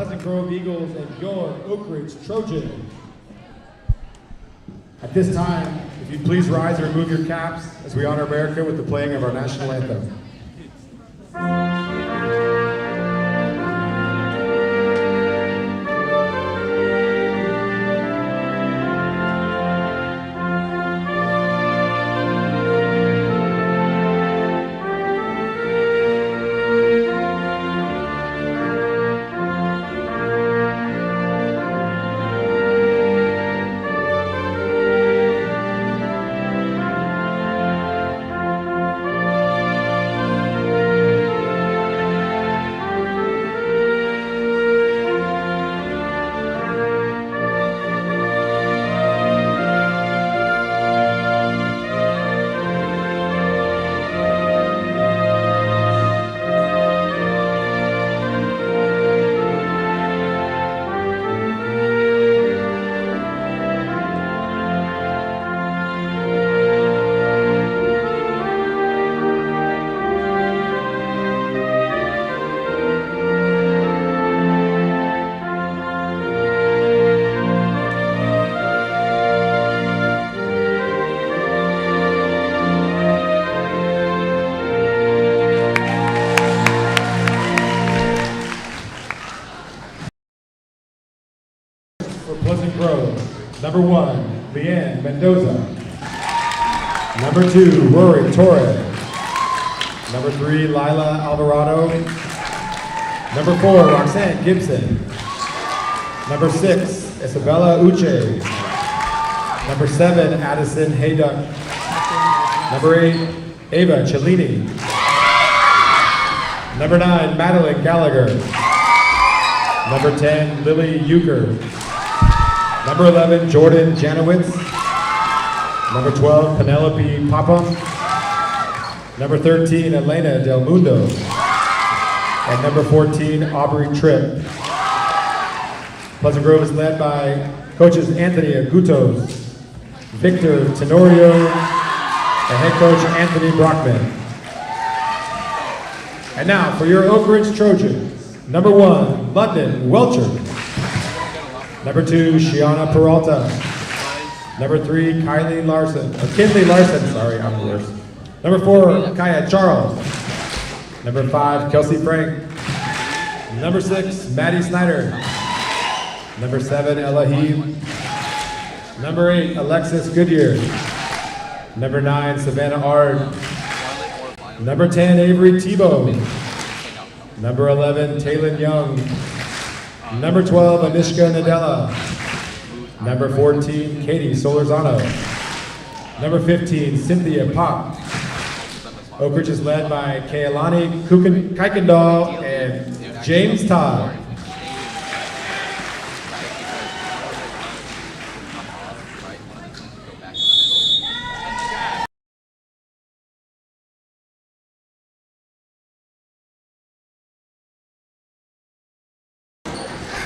Pleasant Grove Eagles and your Oak Ridge Trojans. At this time, if you'd please rise and remove your caps as we honor America with the playing of our national anthem. For Pleasant Grove, number 1, Leanne Mendoza. Number 2, Rory Torres. Number 3, Lila Alvarado. Number 4, Roxanne Gibson. Number 6, Isabella Uche. Number 7, Addison Hayduck. Number 8, Ava Cellini. Number 9, Madeline Gallagher. Number 10, Lily Euchre. Number 11, Jordan Janowitz. Number 12, Penelope Popham. Number 13, Elena Del Mundo. And number 14, Aubrey Tripp. Pleasant Grove is led by coaches Anthony Agutos, Victor Tenorio, and head coach Anthony Brockman. And now for your Oak Ridge Trojans, number 1, London Welcher. Number 2, Shiana Peralta. Number 3, Kinley Larson, sorry, I'm the worst. Number 4, Kaya Charles. Number 5, Kelsey Frank. Number 6, Maddie Snyder. Number 7, Ella Heath. Number 8, Alexis Goodyear. Number 9, Savannah Ard. Number 10, Avery Tebow. Number 11, Taylor Young. Number 12, Anishka Nadella. Number 14, Katie Solorzano. Number 15, Cynthia Pop. Oak Ridge is led by Kailani Kuykendall and James Todd.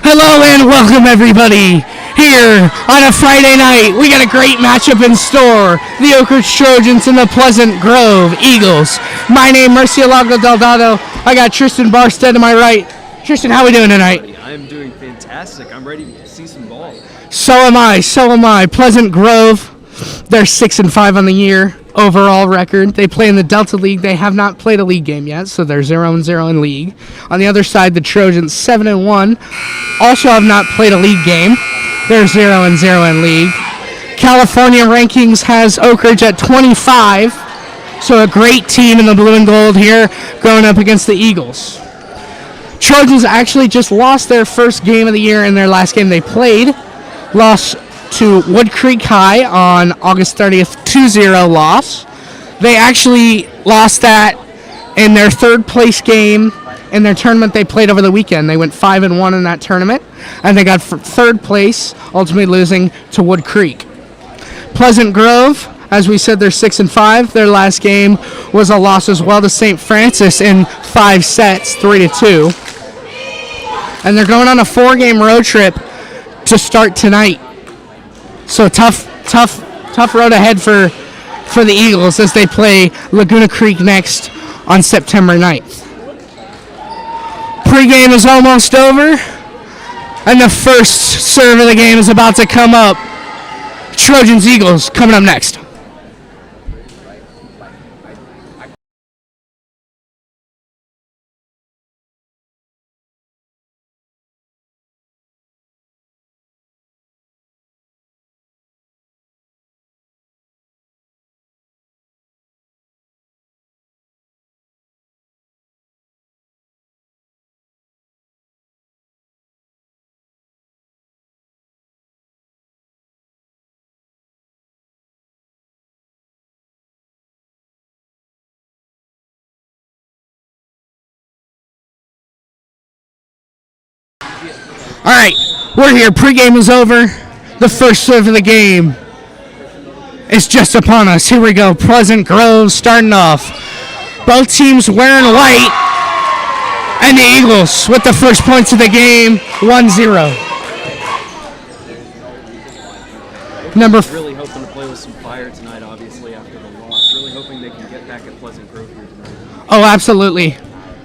Hello and welcome everybody here on a Friday night. We got a great matchup in store. The Oak Ridge Trojans and the Pleasant Grove Eagles. My name is Murcielago Del Dotto. I got Tristan Barstead to my right. Tristan, how are we doing tonight? I'm doing fantastic. I'm ready to see some ball. So am I. Pleasant Grove, they're 6-5 on the year. Overall record. They play in the Delta League. They have not played a league game yet, so they're 0-0 in league. On the other side, the Trojans 7-1, also have not played a league game. They're 0-0 in league. California rankings has Oak Ridge at 25, so a great team in the blue and gold here going up against the Eagles. Trojans actually just lost their first game of the year in their last game they played. Lost to Wood Creek High on August 30th, 2-0 loss. They actually lost that in their third place game in their tournament they played over the weekend. They went 5-1 in that tournament, and they got third place, ultimately losing to Wood Creek. Pleasant Grove, as we said, they're 6-5. Their last game was a loss as well to St. Francis in 5 sets, 3-2. And they're going on a 4-game road trip to start tonight. So tough road ahead for the Eagles as they play Laguna Creek next on September 9th. Pre-game is almost over. And the first serve of the game is about to come up. Trojans Eagles coming up next. All right, we're here. Pre-game is over. The first serve of the game is just upon us. Here we go. Pleasant Grove starting off. Both teams wearing white. And the Eagles with the first points of the game, 1-0. Really hoping to play with some fire tonight, obviously, after the loss. Really hoping they can get back at Pleasant Grove here tonight. Oh, absolutely.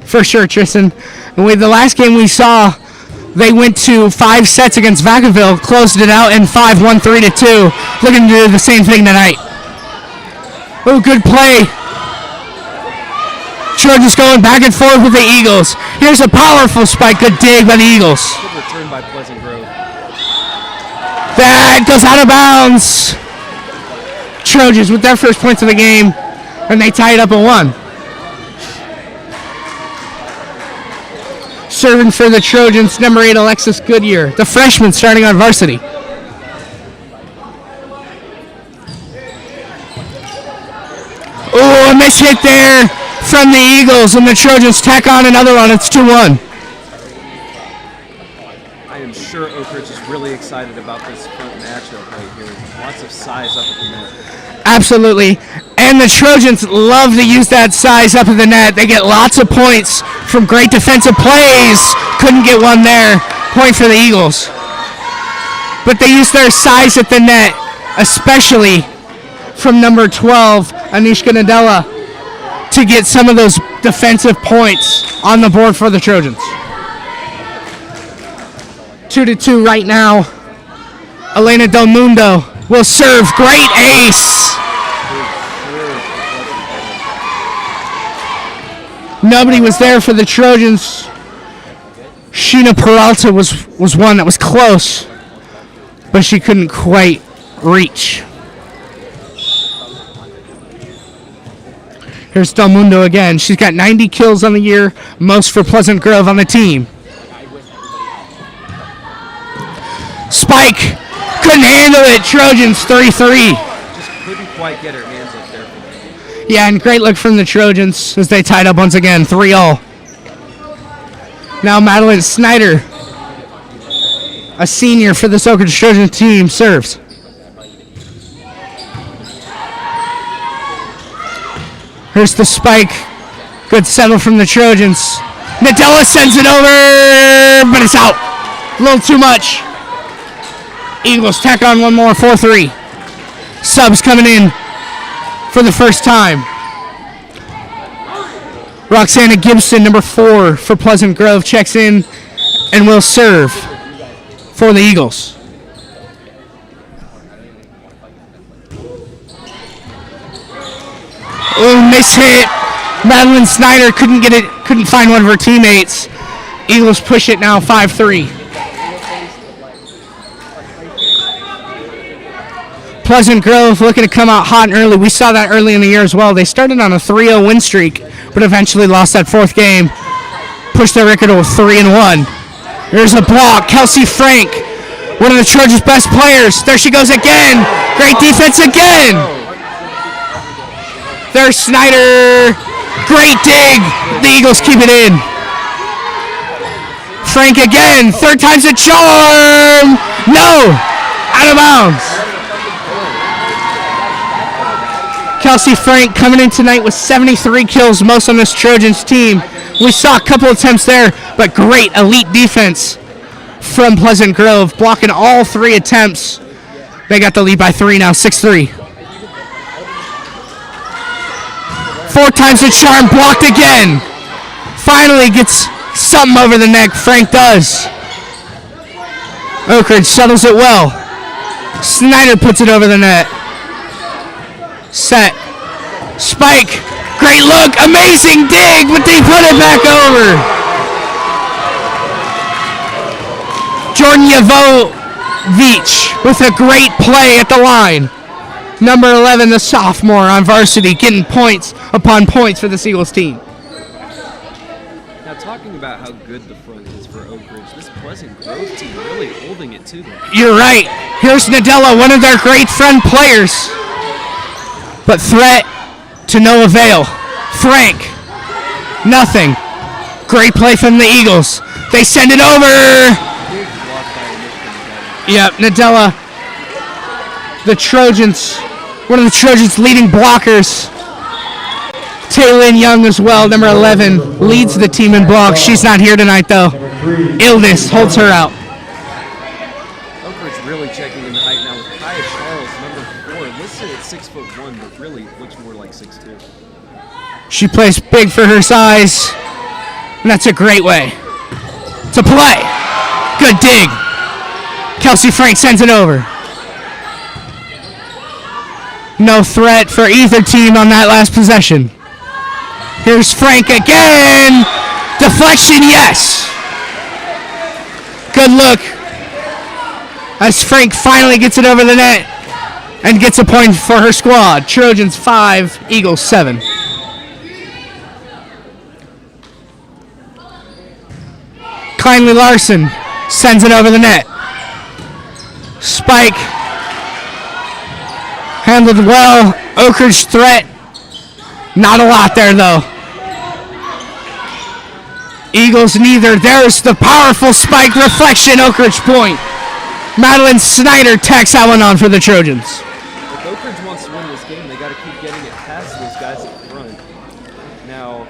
For sure, Tristan. And with the last game we saw, they went to 5 sets against Vacaville, closed it out in 5, 1, 3-2. Looking to do the same thing tonight. Oh, good play. Trojans going back and forth with the Eagles. Here's a powerful spike. Good dig by the Eagles. Good return by Pleasant Grove. That goes out of bounds. Trojans with their first points of the game, and they tie it up at 1. Serving for the Trojans, number 8, Alexis Goodyear, the freshman starting on varsity. Oh, a miss hit there from the Eagles, and the Trojans tack on another one. It's 2-1. I am sure Oak Ridge is really excited about this front matchup right here. Lots of size up at the net. Absolutely. And the Trojans love to use that size up at the net. They get lots of points from great defensive plays. Couldn't get one there. Point for the Eagles. But they use their size at the net, especially from number 12, Anishka Nadella, to get some of those defensive points on the board for the Trojans. 2-2 right now. Elena Del Mundo will serve. Great ace. Nobody was there for the Trojans. Sheena Peralta was one that was close, but she couldn't quite reach. Here's Del Mundo again. She's got 90 kills on the year, most for Pleasant Grove on the team. Spike, couldn't handle it. Trojans 3-3. Just couldn't quite get her hands up there. Yeah, and great look from the Trojans as they tied up once again, 3-all. Now Madeline Snyder, a senior for the Oak Ridge Trojan team, serves. Here's the spike. Good settle from the Trojans. Nadella sends it over, but it's out. A little too much. Eagles tack on one more, 4-3. Subs coming in for the first time. Roxana Gibson, number 4 for Pleasant Grove, checks in and will serve for the Eagles. Oh, miss hit. Madeline Snyder couldn't get it, couldn't find one of her teammates. Eagles push it now 5-3. Pleasant Grove looking to come out hot and early. We saw that early in the year as well. They started on a 3-0 win streak, but eventually lost that 4th game. Pushed their record to 3-1. There's a block. Kelsey Frank, one of the Trojans' best players. There she goes again. Great defense again. There's Snyder. Great dig. The Eagles keep it in. Frank again. 3rd time's a charm. No. Out of bounds. Kelsey Frank coming in tonight with 73 kills, most on this Trojans team. We saw a couple attempts there, but great elite defense from Pleasant Grove, blocking all 3 attempts. They got the lead by 3 now, 6-3. 4 times the charm, blocked again. Finally gets something over the neck. Frank does. Oak Ridge settles it well. Snyder puts it over the net. Set. Spike. Great look. Amazing dig, but they put it back over. Jordan Yavovich with a great play at the line. Number 11, the sophomore on varsity, getting points upon points for the Eagles team. Now, talking about how good the front is for Oak Ridge, this Pleasant Grove team really holding it to them. You're right. Here's Nadella, one of their great front players. But threat to no avail. Frank, nothing. Great play from the Eagles. They send it over. Big block by Nadella. Yep, Nadella. The Trojans, one of the Trojans' leading blockers. Taylin Young as well, number 11, leads the team in blocks. She's not here tonight, though. Illness holds her out. Oak Ridge really checking in the height now with Kaya Charles, number 4, listed at 6'1", but really looks more like 6'2". She plays big for her size, and that's a great way to play. Good dig. Kelsey Frank sends it over. No threat for either team on that last possession. Here's Frank again. Deflection, yes. Good look as Frank finally gets it over the net and gets a point for her squad. Trojans 5, Eagles 7. Kindly Larson sends it over the net. Spike handled well. Oak Ridge threat. Not a lot there, though. Eagles neither. There's the powerful spike reflection. Oak Ridge point. Madeline Snyder tacks that one on for the Trojans. If Oak Ridge wants to win this game, they got to keep getting it past those guys up front. Now,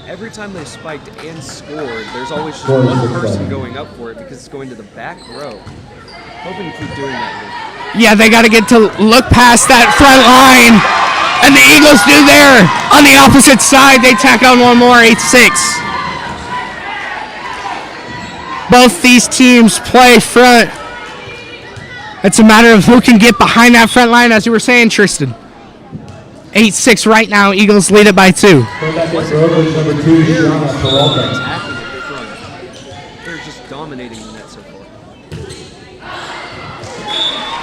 every time they spiked and scored, there's always just one person going up for it because it's going to the back row. Hoping to keep doing that here. Yeah, they got to get to look past that front line. And the Eagles do there. On the opposite side, they tack on one more, 8-6. Both these teams play front. It's a matter of who can get behind that front line, as you were saying, Tristan. 8-6 right now. Eagles lead it by 2. They're just dominating the net so far.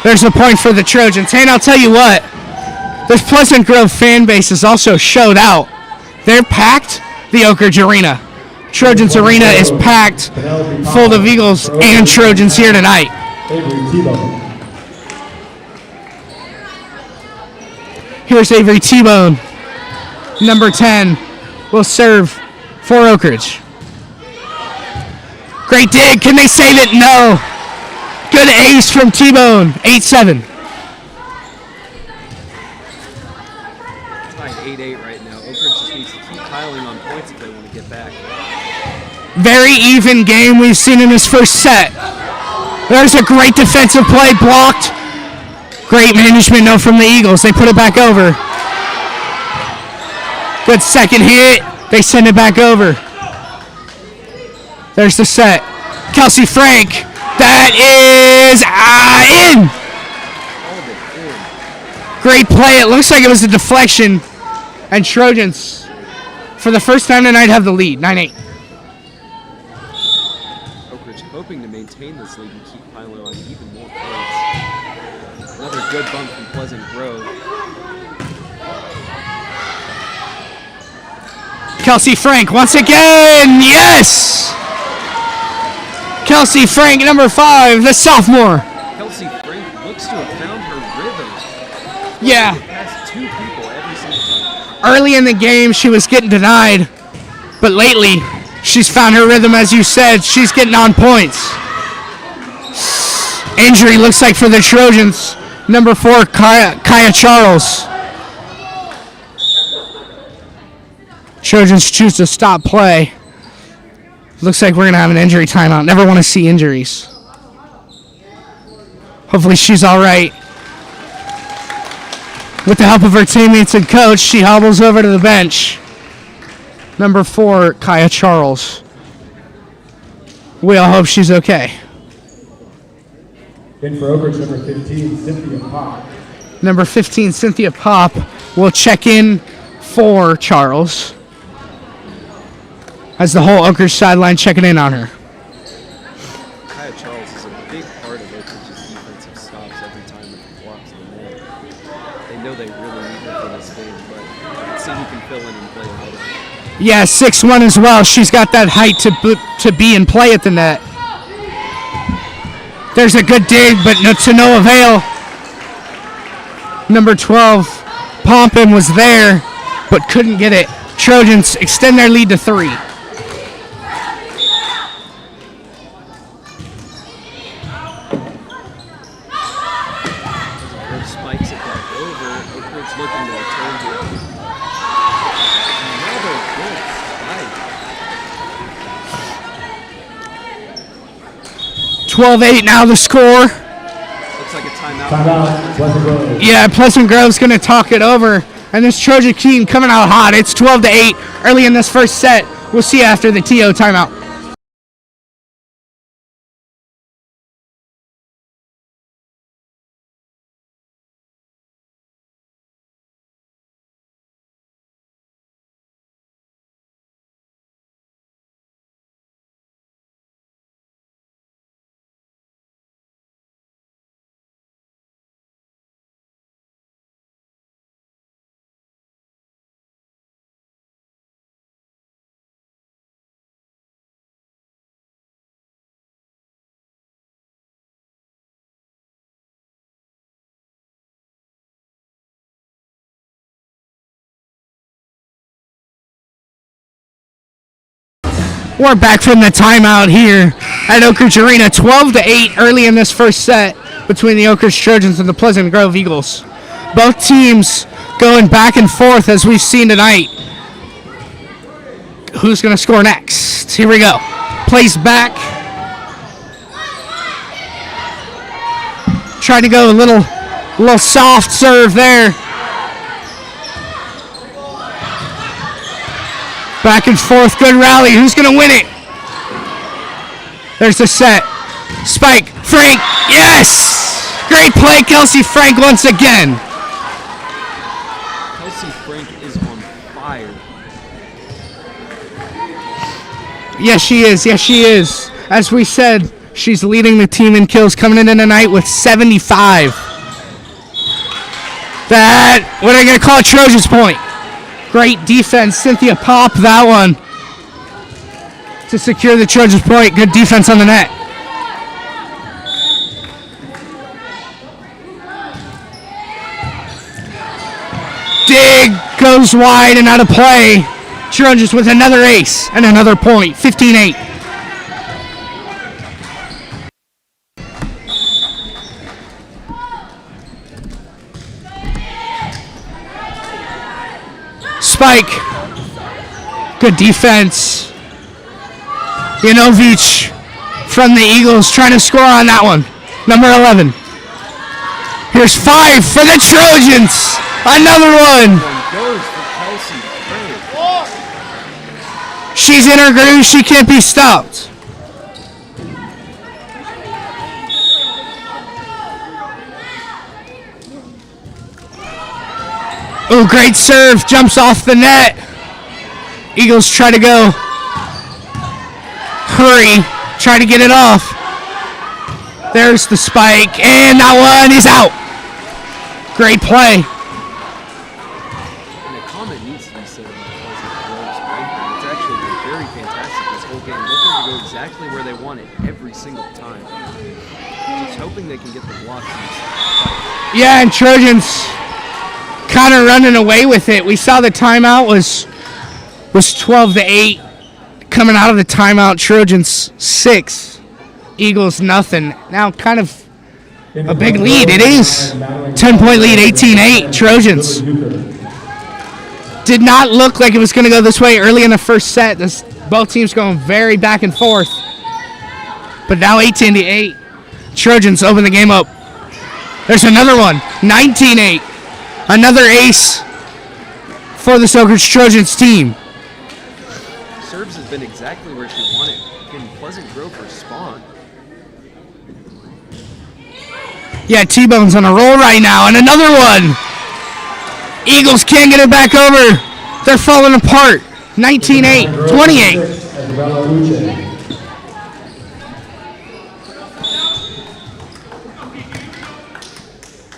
There's a point for the Trojans. And I'll tell you what, this Pleasant Grove fan base is also showed out. They're packed, the Oak Ridge Arena. Trojans Arena is packed, full of Eagles and Trojans here tonight. Here's Avery T-Bone, number 10, will serve for Oak Ridge. Great dig, can they save it? No. Good ace from T-Bone, 8-7. Tied 8-8 right now. Oak Ridge just needs to keep piling on points if they want to get back. Very even game we've seen in this first set. There's a great defensive play blocked. Great management note from the Eagles. They put it back over. Good second hit. They send it back over. There's the set. Kelsey Frank. That is in. Great play. It looks like it was a deflection. And Trojans, for the first time tonight, have the lead, 9-8. Oak Ridge hoping to maintain this lead and keep piling on even more points. Another good bump from Pleasant Grove. Kelsey Frank once again, yes! Kelsey Frank, number 5, the sophomore. Kelsey Frank looks to have found her rhythm. Yeah. Past 2 people every single time. Early in the game, she was getting denied, but lately, she's found her rhythm, as you said. She's getting on points. Injury looks like for the Trojans. Number 4, Kaya Charles. Trojans choose to stop play. Looks like we're going to have an injury timeout. Never want to see injuries. Hopefully she's all right. With the help of her teammates and coach, she hobbles over to the bench. Number 4, Kaya Charles. We all hope she's okay. In for Oak Ridge, number 15, Cynthia Pop. Number 15, Cynthia Pop, will check in for Charles. As the whole Oak Ridge sideline checking in on her. Kaya Charles is a big part of Oak Ridge's defensive stops every time that he blocks the net. They know they really need her for this game, but let's see who can fill in and play ahead of her. Yeah, 6'1" as well. She's got that height to be in play at the net. There's a good dig, but to no avail. Number 12, Pompin was there, but couldn't get it. Trojans extend their lead to 3. Good spikes it back over. Oak Ridge looking to return here. Another good spike. 12-8 now the score. Looks like a timeout. Timeout, Pleasant Grove. Yeah, Pleasant Grove's going to talk it over. And this Trojan team coming out hot. It's 12-8 early in this first set. We'll see you after the TO timeout. We're back from the timeout here at Oak Ridge Arena. 12-8 early in this first set between the Oak Ridge Trojans and the Pleasant Grove Eagles. Both teams going back and forth as we've seen tonight. Who's going to score next? Here we go. Plays back. Trying to go a little soft serve there. Back and forth, good rally. Who's going to win it? There's the set. Spike, Frank, yes! Great play, Kelsey Frank once again. Kelsey Frank is on fire. Yes, she is. Yes, she is. As we said, she's leading the team in kills, coming in tonight with 75. What are they going to call a Trojans point? Great defense. Cynthia Pop that one to secure the Trojans point. Good defense on the net. Dig goes wide and out of play. Trojans with another ace and another point. 15-8. Spike. Good defense. Yanovich from the Eagles trying to score on that one. Number 11. Here's 5 for the Trojans. Another one. Goes for Kelsey Frank. She's in her groove. She can't be stopped. Oh, great serve. Jumps off the net. Eagles try to go. Hurry. Try to get it off. There's the spike. And that one is out. Great play. And a comment needs to be said about Pleasant Grove's breaking. It's actually been very fantastic this whole game. Looking to go exactly where they want it every single time. Just hoping they can get the blocks. Yeah, and Trojans kind of running away with it. We saw the timeout was 12-8. Coming out of the timeout, Trojans 6, Eagles nothing. Now kind of a big lead. It is 10-point lead, 18-8. Trojans. Did not look like it was going to go this way early in the first set. Both teams going very back and forth. But now 18-8. Trojans open the game up. There's another one. 19-8. Another ace for the Oak Ridge Trojans team. Serves has been exactly where she wanted. Can Pleasant Grove respond? Yeah, T-Bone's on a roll right now, and another one. Eagles can't get it back over. They're falling apart. 19-8, 28.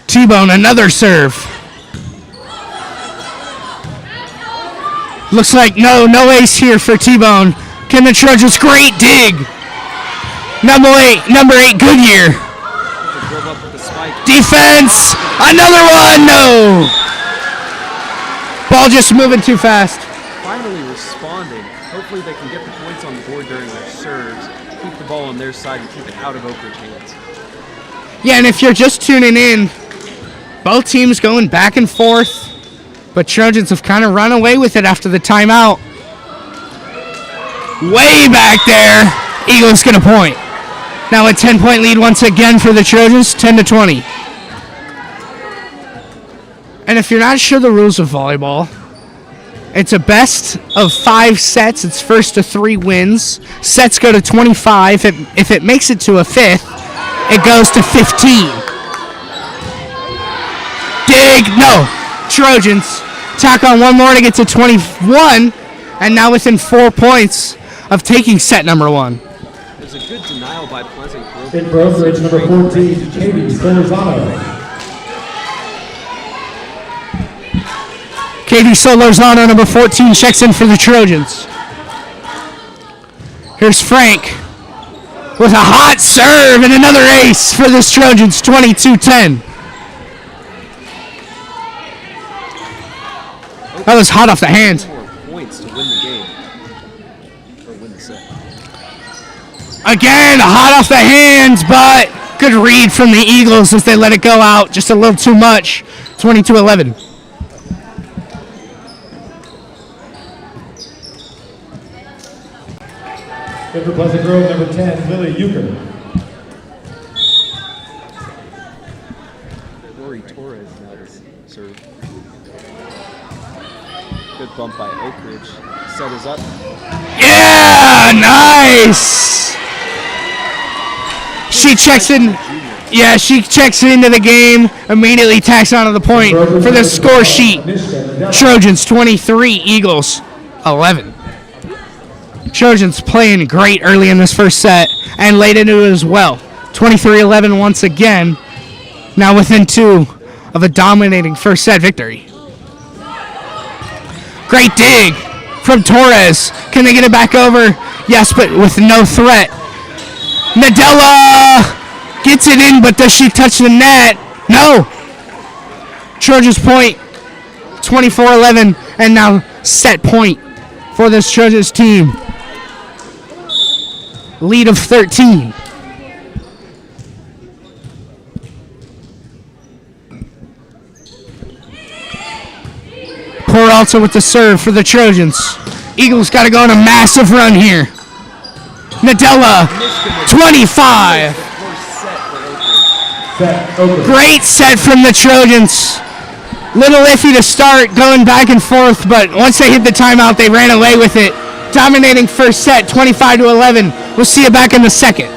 T-Bone, another serve. Looks like no ace here for T-Bone. Can the Trojans, great dig. Number eight, Goodyear. Drove up with the spike. Defense, another one, no. Ball just moving too fast. Finally responding. Hopefully they can get the points on the board during their serves, keep the ball on their side, and keep it out of Oak Ridge hands. Yeah, and if you're just tuning in, both teams going back and forth, but Trojans have kind of run away with it after the timeout. Way back there, Eagles get a point. Now a 10-point lead once again for the Trojans, 10-20. And if you're not sure the rules of volleyball, it's a best of 5 sets. It's first to 3 wins. Sets go to 25. If it makes it to a 5th, it goes to 15. Dig, no. Trojans tack on one more to get to 21, and now within 4 points of taking set number 1. There's a good denial by Pleasant Grove. In brokerage, number 14, Katie Solorzano. Katie Solorzano, number 14, checks in for the Trojans. Here's Frank with a hot serve and another ace for this Trojans, 22-10. That was hot off the hand. 4 points to win the game. Or win the set. Again, hot off the hands, but good read from the Eagles as they let it go out just a little too much. 22-11. Good for Pleasant Grove, number 10, Lily Euchre. Rory Torres now to serve. Good bump by Oak Ridge. Set is up. Yeah, nice. She checks in. Yeah, she checks into the game, immediately tacks onto the point for the score sheet. Trojans 23, Eagles 11. Trojans playing great early in this first set and late into it as well. 23-11 once again, now within 2 of a dominating first set victory. Great dig from Torres. Can they get it back over? Yes, but with no threat. Nadella gets it in, but does she touch the net? No. Trojans point, 24-11, and now set point for this Trojans team. Lead of 13. Peralta with the serve for the Trojans. Eagles got to go on a massive run here. Nadella, 25. Great set from the Trojans. Little iffy to start, going back and forth, but once they hit the timeout, they ran away with it. Dominating first set, 25-11. We'll see you back in the second.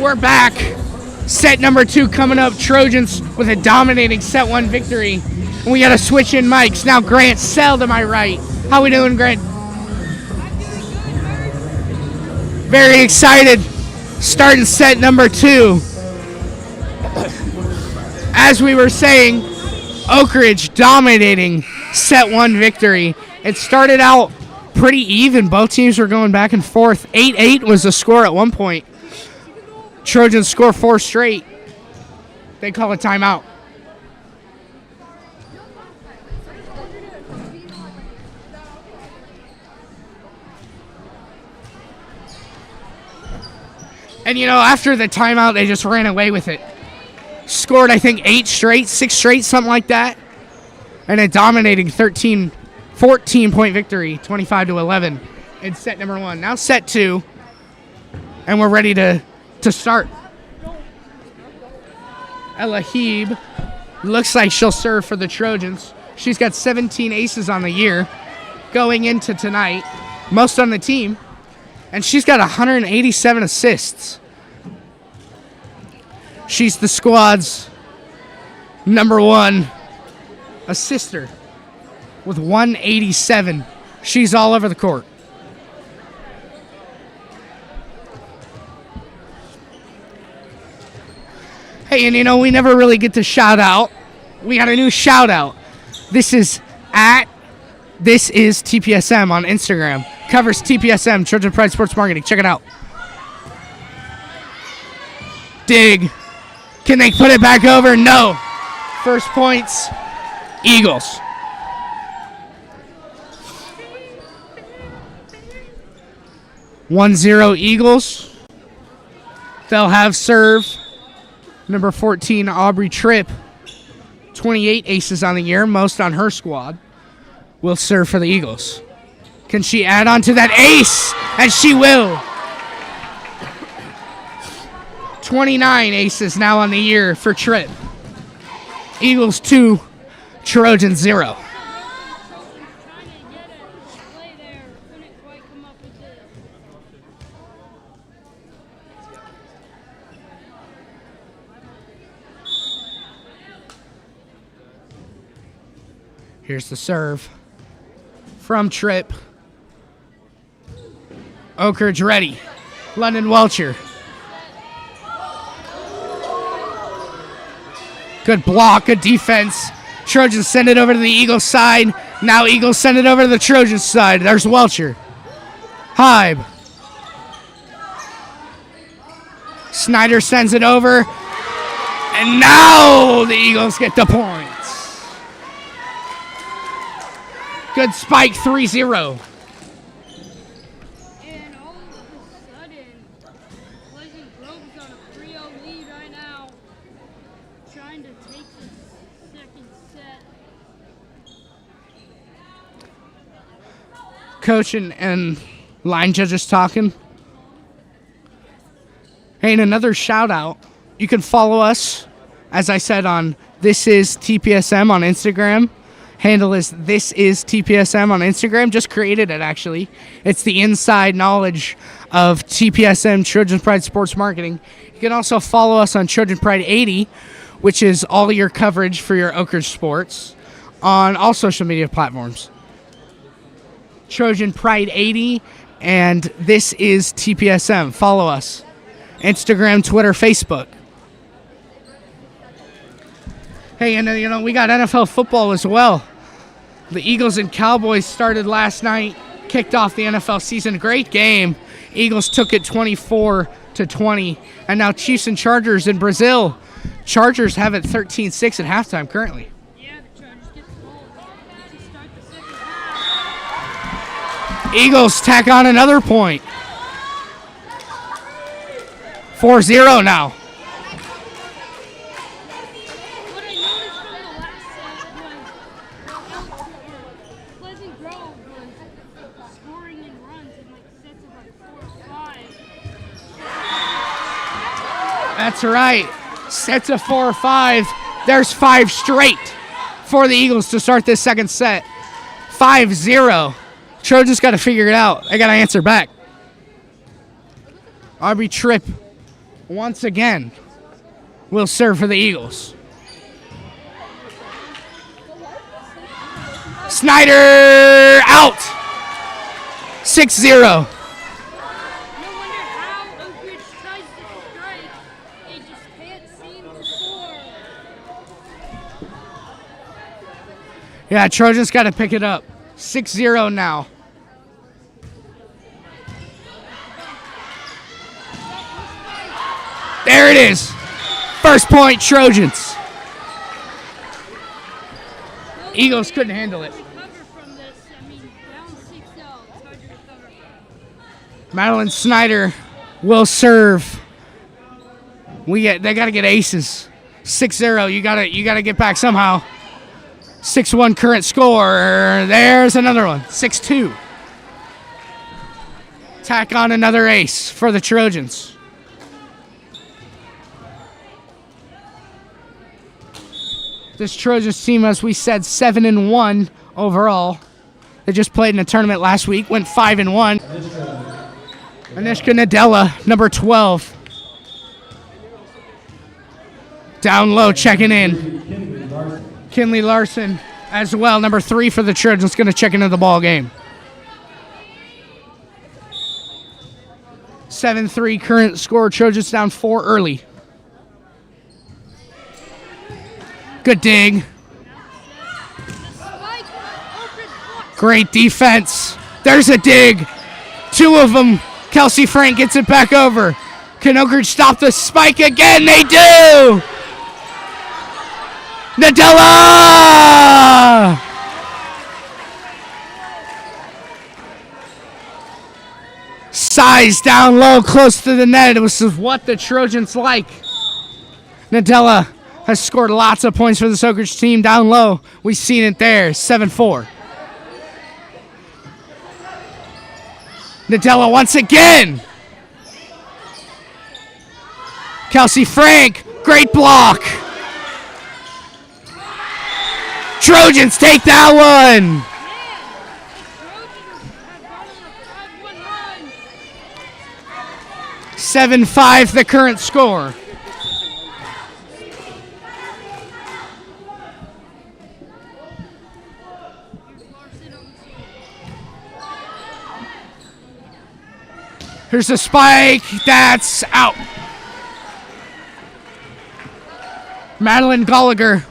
We're back. Set number 2 coming up. Trojans with a dominating set 1 victory. And we got to switch in mics. Now Grant Sell to my right. How we doing, Grant? Very excited. Starting set number 2. As we were saying, Oak Ridge dominating set 1 victory. It started out pretty even. Both teams were going back and forth. 8-8 was the score at one point. Trojans score 4 straight. They call a timeout. And, after the timeout, they just ran away with it. Scored, I think, 8 straight, 6 straight, something like that. And a dominating 14-point victory, 25-11 in set number 1. Now set 2, and we're ready to start. Elahib looks like she'll serve for the Trojans. She's got 17 aces on the year going into tonight, most on the team, and she's got 187 assists. She's the squad's number 1 assister with 187. She's all over the court. Hey, and we never really get to shout out. We got a new shout out. This is TPSM on Instagram. Covers TPSM, Trojan Pride Sports Marketing. Check it out. Dig. Can they put it back over? No. First points, Eagles. (1-0) Eagles. They'll have serve. Number 14, Aubrey Tripp, 28 aces on the year, most on her squad, will serve for the Eagles. Can she add on to that ace? And she will. 29 aces now on the year for Tripp. Eagles 2, Trojans 0. Here's the serve from Tripp. Oak Ridge ready. London Welcher. Good block, good defense. Trojans send it over to the Eagles side. Now Eagles send it over to the Trojans side. There's Welcher. Hybe. Snyder sends it over. And now the Eagles get the points. Good spike, 3-0. And all of a sudden, Pleasant Grove is on a 3-0 lead right now, trying to take the second set. Coach and line judges talking. Hey, and another shout out. You can follow us, as I said, on This Is TPSM on Instagram. Handle is This Is TPSM on Instagram. Just created it, actually. It's the inside knowledge of TPSM, Trojan Pride Sports Marketing. You can also follow us on Trojan Pride 80, which is all your coverage for your Oak Ridge sports on all social media platforms. Trojan Pride 80 and This Is TPSM. Follow us. Instagram, Twitter, Facebook. Hey, and we got NFL football as well. The Eagles and Cowboys started last night, kicked off the NFL season. Great game. Eagles took it 24-20. And now Chiefs and Chargers in Brazil. Chargers have it 13-6 at halftime currently. Yeah, the Chargers get the goal to start the second half. Eagles tack on another point. 4-0 now. What I noticed from the last set was Pleasant Grove was scoring in runs in like sets of like 4 or 5. That's right. Sets of 4 or 5. There's 5 straight for the Eagles to start this second set. 5-0. Trojans got to figure it out. They got to answer back. Aubrey Tripp once again will serve for the Eagles. Snyder out. 6-0. No wonder how Oak Ridge tries to strike. They just can't seem to score. Yeah, Trojans got to pick it up. 6-0 now. There it is. First point, Trojans. Eagles couldn't handle it. Recover from this. I mean, down 6-0. It's hard to recover. Madeline Snyder will serve. They got to get aces. 6-0. You got to get back somehow. 6-1 current score. There's another one. 6-2. Tack on another ace for the Trojans. This Trojans team, as we said, 7-1 overall. They just played in a tournament last week, went 5-1. Anishka Nadella, number 12. Down low, checking in. Kinley Larson as well, number 3 for the Trojans, going to check into the ball game. 7-3 current score. Trojans down 4 early. Good dig. Great defense. There's a dig. 2 of them. Kelsey Frank gets it back over. Can Oak Ridge stop the spike again? They do! Nadella! Size down low, close to the net. It was what the Trojans like. Nadella has scored lots of points for the Oak Ridge team down low. We've seen it there, 7-4. Nadella once again. Kelsey Frank, great block. Trojans take that one. Trojans have 7-5 the current score. Here's a spike. That's out. Madeline Gallagher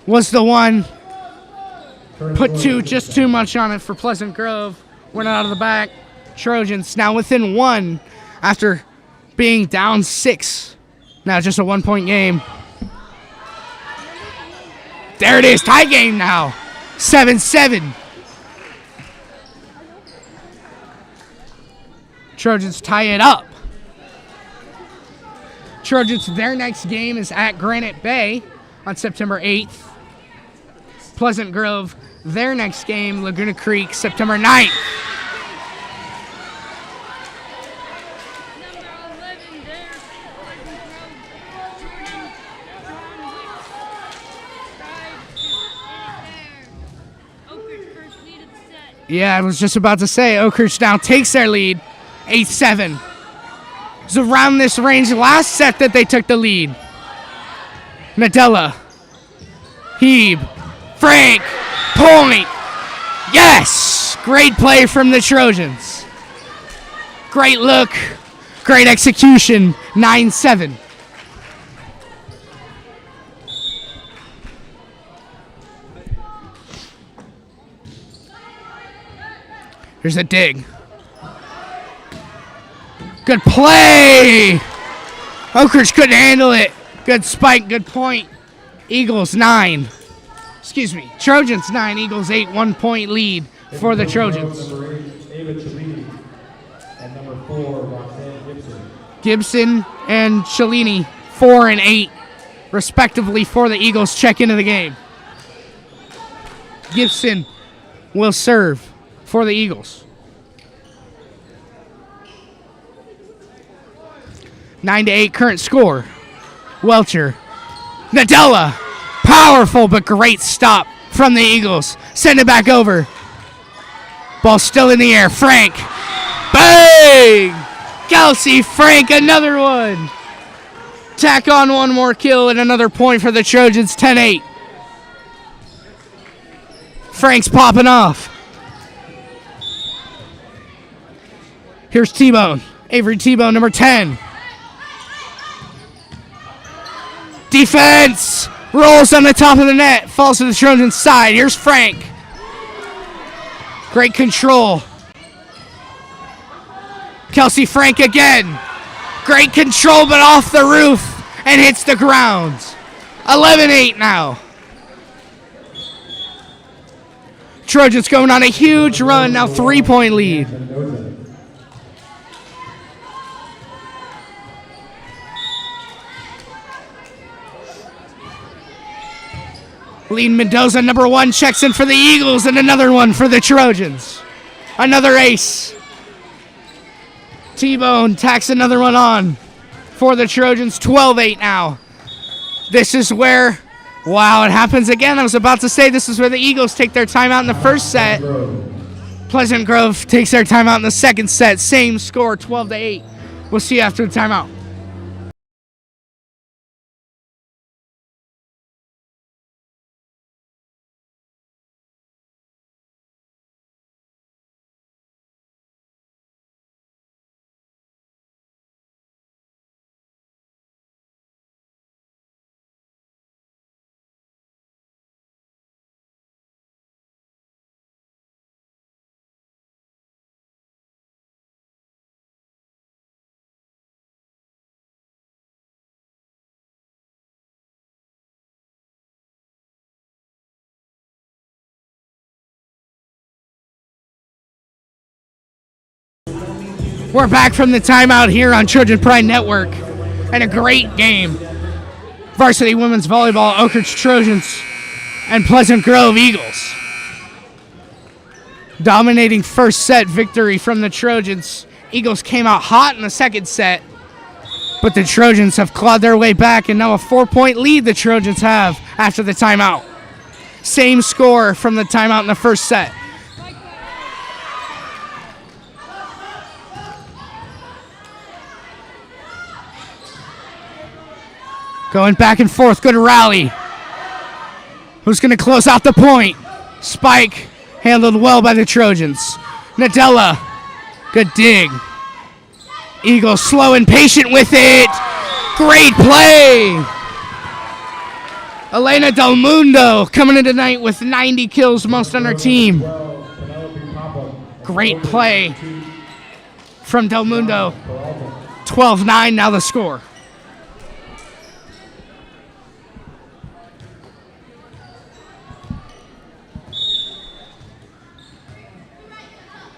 was the one. Put just too much on it for Pleasant Grove. Went out of the back. Trojans now within 1 after being down 6. Now just a 1-point game. There it is. Tie game now. 7-7. Trojans tie it up. Trojans, their next game is at Granite Bay on September 8th. Pleasant Grove, their next game, Laguna Creek, September 9th. number 11 there. Pleasant Grove, Jordan John Wicks tried to hit it there. Oak Ridge first lead of the set. Yeah, I was just about to say, Oak Ridge now takes their lead, 8-7. It was around this range last set that they took the lead. Nadella, Heeb, Frank, point. Yes! Great play from the Trojans. Great look, great execution, 9-7. Here's a dig. Good play! Oak Ridge couldn't handle it. Good spike, good point. Eagles 9. Excuse me, Trojans 9, Eagles 8, 1-point lead for the Trojans. Number 8, Ava Cellini, and number 4, Roxanne Gibson. Gibson and Cellini, 4 and 8, respectively, for the Eagles. Check into the game. Gibson will serve for the Eagles. 9-8 current score. Welcher. Nadella. Powerful but great stop from the Eagles. Send it back over. Ball still in the air. Frank. Bang! Kelsey Frank, another one. Tack on one more kill and another point for the Trojans, 10-8. Frank's popping off. Here's T-Bone. Avery T-Bone, number 10. Defense! Rolls on the top of the net. Falls to the Trojans' side. Here's Frank. Great control. Kelsey Frank again. Great control, but off the roof and hits the ground. 11-8 now. Trojans going on a huge run. Now 3-point lead. Lee Mendoza, number 1, checks in for the Eagles, and another one for the Trojans. Another ace. T-Bone tacks another one on for the Trojans. 12-8 now. This is where, wow, it happens again. I was about to say this is where the Eagles take their timeout in the first set. Pleasant Grove takes their timeout in the second set. Same score, 12-8. We'll see you after the timeout. We're back from the timeout here on Trojan Pride Network, and a great game. Varsity Women's Volleyball, Oak Ridge Trojans, and Pleasant Grove Eagles. Dominating first set victory from the Trojans. Eagles came out hot in the second set, but the Trojans have clawed their way back, and now a 4-point lead the Trojans have after the timeout. Same score from the timeout in the first set. Going back and forth, good rally. Who's going to close out the point? Spike, handled well by the Trojans. Nadella, good dig. Eagles slow and patient with it. Great play. Elena Del Mundo coming in tonight with 90 kills, most on her team. Great play from Del Mundo. 12-9 now the score.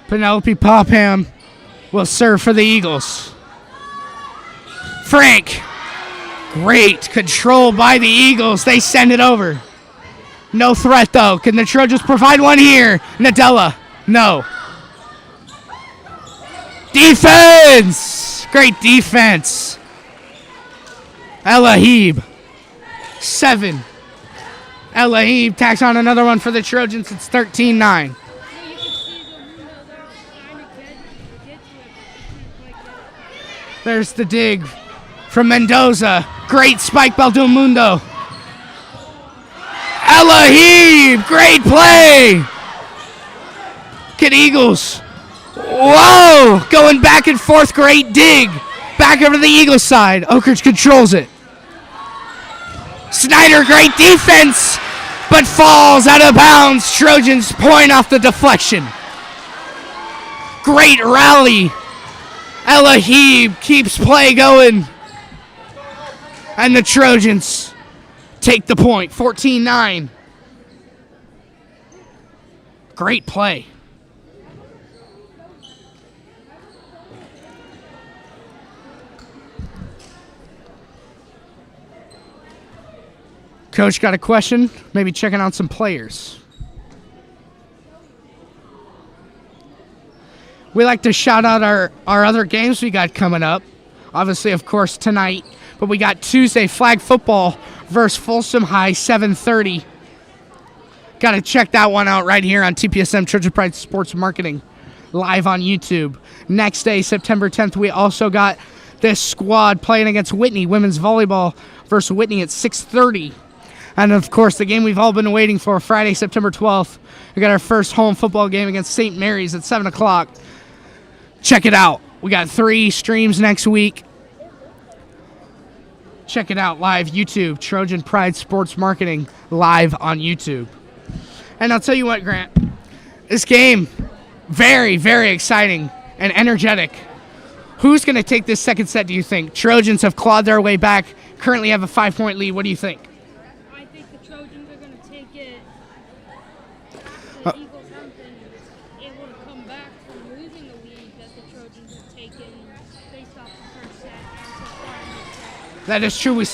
Penelope Popham will serve for the Eagles. Frank. Great control by the Eagles. They send it over. No threat, though. Can the Trojans provide one here? Nadella. No. Defense. Great defense. Elahib. 7. Elahib tacks on another one for the Trojans. It's 13-9. There's the dig from Mendoza. Great spike by Del Mundo. Elahib, great play. Kid Eagles. Whoa, going back and forth, great dig. Back over to the Eagles side. Oak Ridge controls it. Snyder, great defense, but falls out of bounds. Trojans point off the deflection. Great rally. Elahib keeps play going. And the Trojans take the point, 14-9. Great play. Coach got a question, maybe checking out some players. We like to shout out our other games we got coming up. Obviously, of course, tonight. But we got Tuesday, flag football versus Folsom High, 7:30. Got to check that one out right here on TPSM, Trojan Pride Sports Marketing, live on YouTube. Next day, September 10th, we also got this squad playing against Whitney, women's volleyball versus Whitney at 6:30. And, of course, the game we've all been waiting for, Friday, September 12th. We got our first home football game against St. Mary's at 7 o'clock. Check it out. We got 3 streams next week. Check it out live, YouTube, Trojan Pride Sports Marketing, live on YouTube. And I'll tell you what, Grant, this game, very, very exciting and energetic. Who's going to take this second set, do you think? Trojans have clawed their way back, currently have a 5-point lead. What do you think? I think the Trojans are going to take it. The Eagles haven't been able to come back from losing the lead that the Trojans have taken based off the first set and so far in this set. That is true. We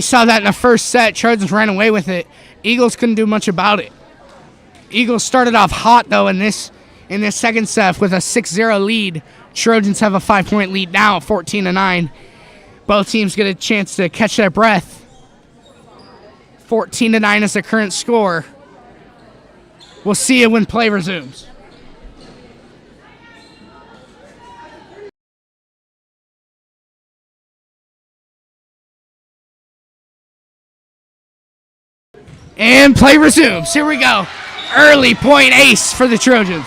saw that in the first set. Trojans ran away with it. Eagles couldn't do much about it. Eagles started off hot, though, in this second set with a 6-0 lead. Trojans have a 5-point lead now, 14-9. Both teams get a chance to catch their breath. 14-9 is the current score. We'll see you when play resumes. And play resumes. Here we go. Early point ace for the Trojans.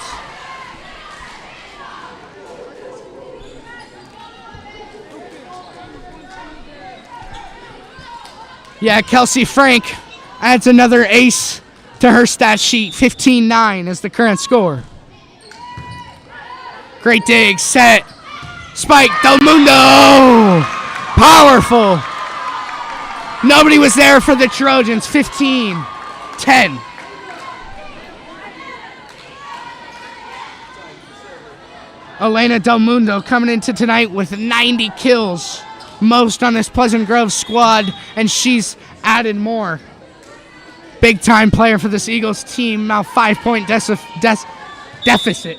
Yeah, Kelsey Frank adds another ace to her stat sheet. 15-9 is the current score. Great dig, set, spike, Del Mundo! Powerful! Nobody was there for the Trojans. 15-10. Elena Del Mundo coming into tonight with 90 kills. Most on this Pleasant Grove squad, and she's added more. Big time player for this Eagles team. Now 5-point deficit.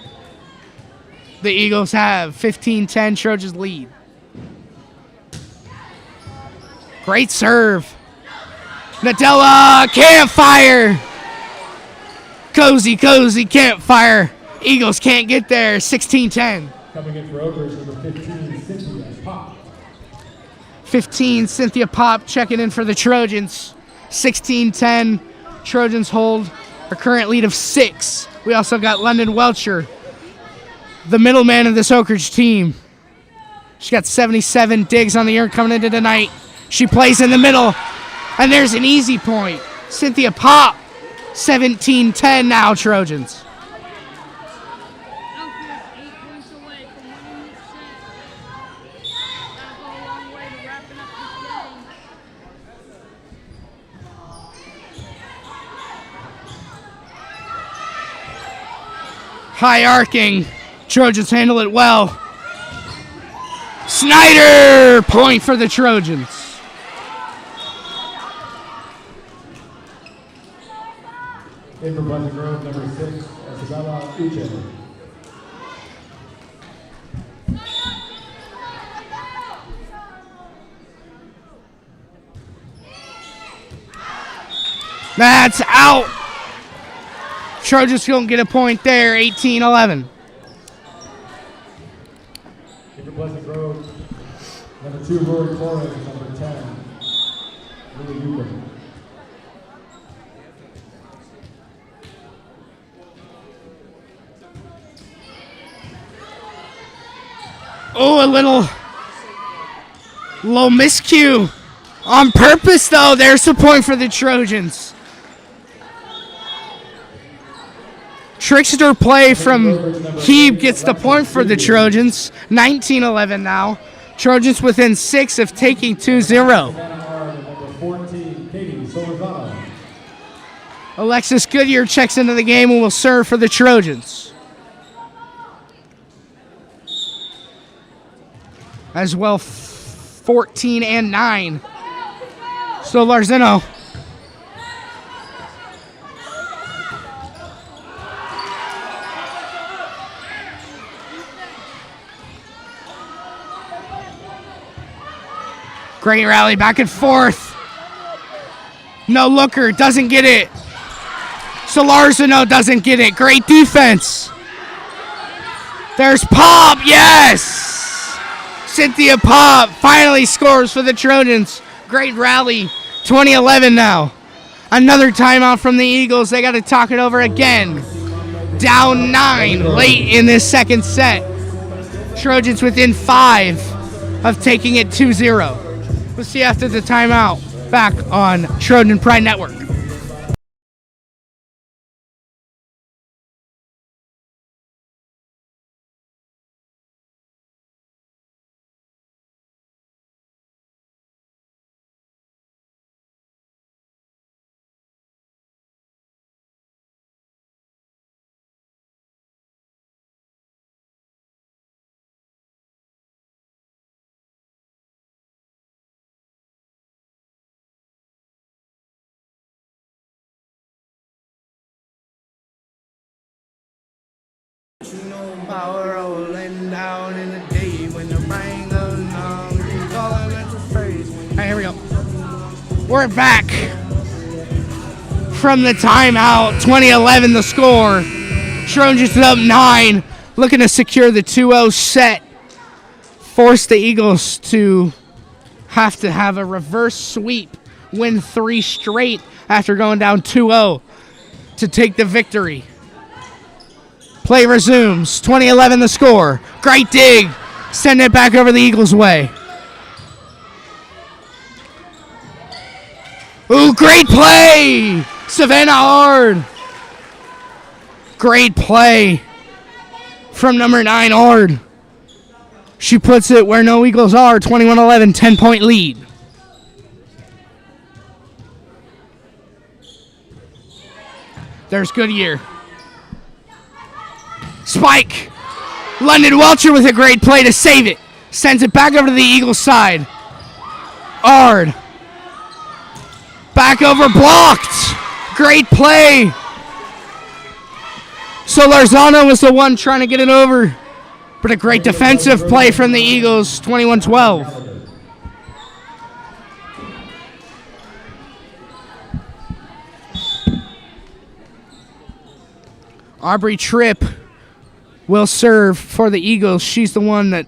The Eagles have 15-10. Trojans lead. Great serve. Nadella can't fire. Cozy can't fire. Eagles can't get there. 16-10. Coming in for Oak Ridge, number 15, Cynthia Pop. 15, Cynthia Pop checking in for the Trojans. 16-10. Trojans hold a current lead of 6. We also got London Welcher, the middleman of this Oak Ridge team. She got 77 digs on the year coming into tonight. She plays in the middle, and there's an easy point. Cynthia Pop, 17-10 now, Trojans. Oak Ridge 8 points away from winning this set. That'll go a long way to wrapping up this game. High arcing. Trojans handle it well. Snyder! Point for the Trojans. In for Pleasant Grove, number 6, Isabella Uche. That's out. Trojans don't get a point there. 18-11. In for Pleasant Grove, number 2, Rory Torres, number 10, Lily Hooper. Oh, a little miscue. On purpose, though. There's a point for the Trojans. Trickster play from Heeb gets the point for the Trojans. 19-11 now. Trojans within 6 of taking 2-0. Number 14, Katie Solorzano. Alexis Goodyear checks into the game and will serve for the Trojans. As well, 14-9. So Larzino. Great rally back and forth. No looker, doesn't get it. Solarzano doesn't get it. Great defense. There's Pop, yes! Cynthia Pop finally scores for the Trojans. Great rally. 20-11 now. Another timeout from the Eagles. They got to talk it over again. Down 9 late in this second set. Trojans within 5 of taking it 2-0. We'll see you after the timeout. Back on Trojan Pride Network. Power rolling down in the day when the rain goes down. Hey, here we go. We're back from the timeout. 20-11 the score. Trojans up 9, looking to secure the 2-0 set. Force the Eagles to have a reverse sweep, win 3 straight after going down 2-0 to take the victory. Play resumes. 20-11 the score. Great dig. Send it back over the Eagles' way. Ooh, great play. Savannah Ard. Great play from number 9, Ard. She puts it where no Eagles are. 21-11, 10-point lead. There's Goodyear. Spike. London Welcher with a great play to save it. Sends it back over to the Eagles side. Ard. Back over, blocked. Great play. Solarzano was the one trying to get it over. But a great defensive play from the Eagles, 21-12. Aubrey Tripp will serve for the Eagles. She's the one that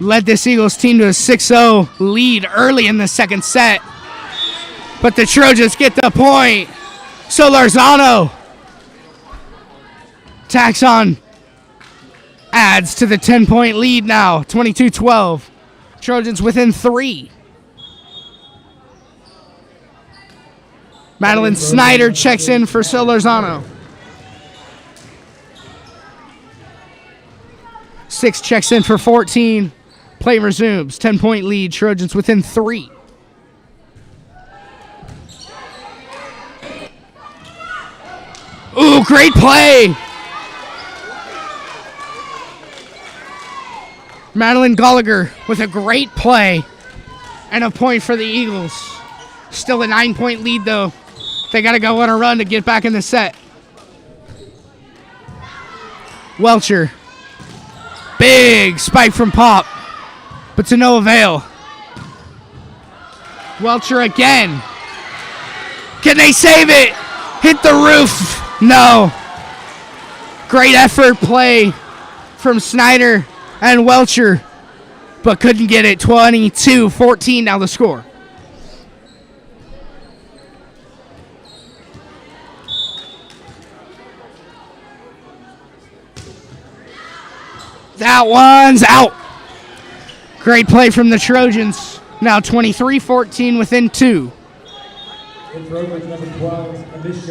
led this Eagles team to a 6-0 lead early in the second set. But the Trojans get the point. Solarzano tacks on, adds to the 10-point lead now, 22-12. Trojans within 3. Madeline Snyder checks in for Solarzano. 6 checks in for 14. Play resumes. 10-point lead. Trojans within 3. Ooh, great play. Madeline Gallagher with a great play and a point for the Eagles. Still a 9-point lead, though. They got to go on a run to get back in the set. Welcher. Big spike from Pop, but to no avail. Welcher again. Can they save it? Hit the roof. No. Great effort play from Snyder and Welcher, but couldn't get it. 22-14 now the score. That one's out. Great play from the Trojans. Now 23-14 within 2.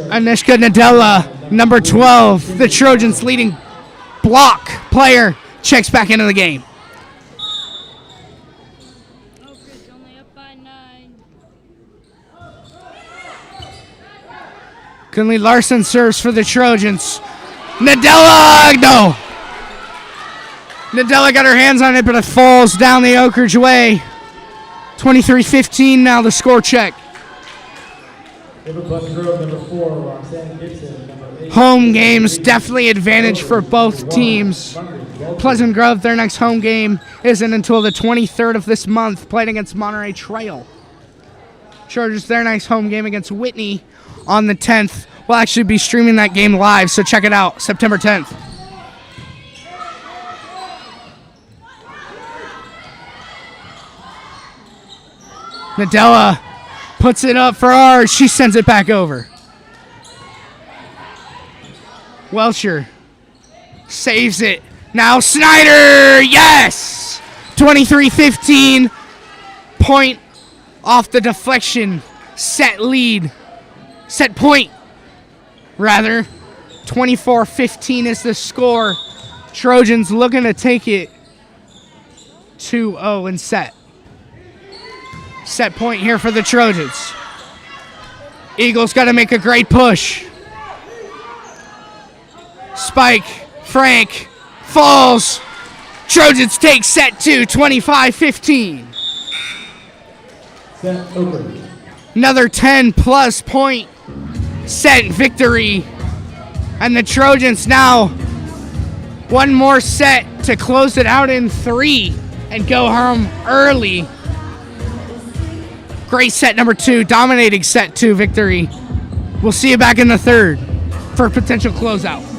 Anishka Nadella, number 12. The Trojans' leading block player checks back into the game. Oakridge only up by 9. Kinley Larson serves for the Trojans. Nadella, no. Nadella got her hands on it, but it falls down the Oakridge way. 23-15 now the score check. Home games, definitely advantage for both teams. Pleasant Grove, their next home game isn't until the 23rd of this month, playing against Monterey Trail. Chargers, their next home game against Whitney on the 10th. We'll actually be streaming that game live, so check it out, September 10th. Nadella puts it up for ours. She sends it back over. Welcher saves it. Now Snyder, yes! 23-15. Point off the deflection. Set lead. Set point, rather. 24-15 is the score. Trojans looking to take it 2-0 in set. Set point here for the Trojans. Eagles got to make a great push. Spike, Frank, falls. Trojans take set 2, 25-15. Set open. Another 10-plus point set victory. And the Trojans now one more set to close it out in 3 and go home early. Great set number 2, dominating set 2 victory. We'll see you back in the third for a potential closeout.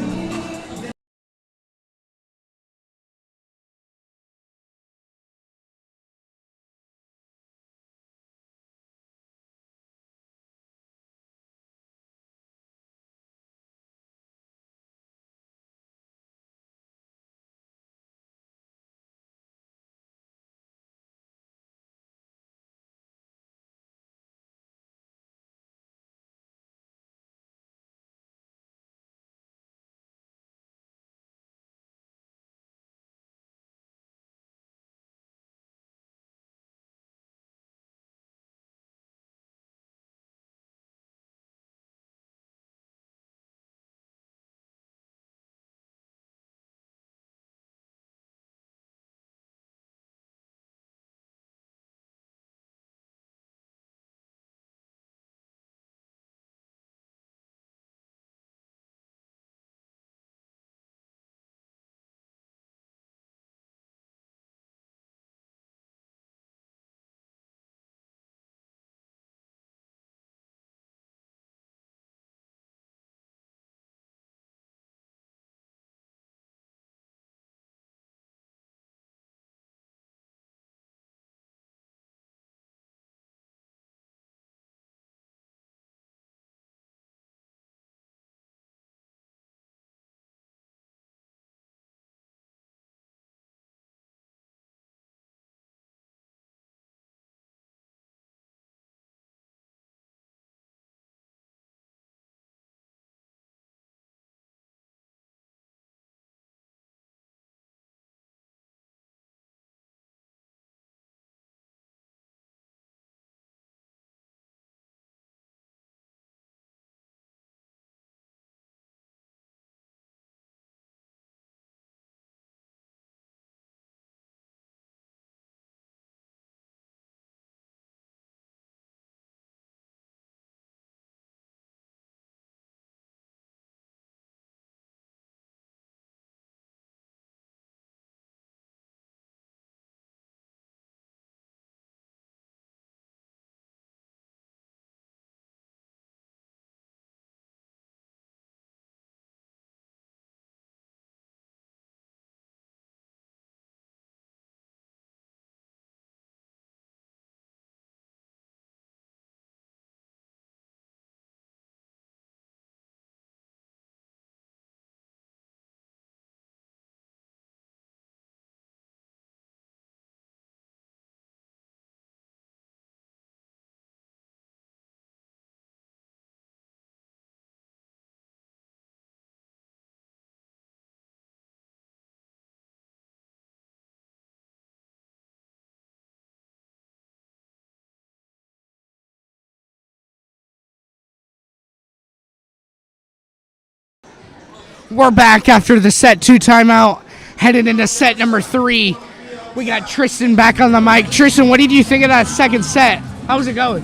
We're back after the set 2 timeout, headed into set number 3. We got Tristan back on the mic. Tristan, what did you think of that second set? How was it going?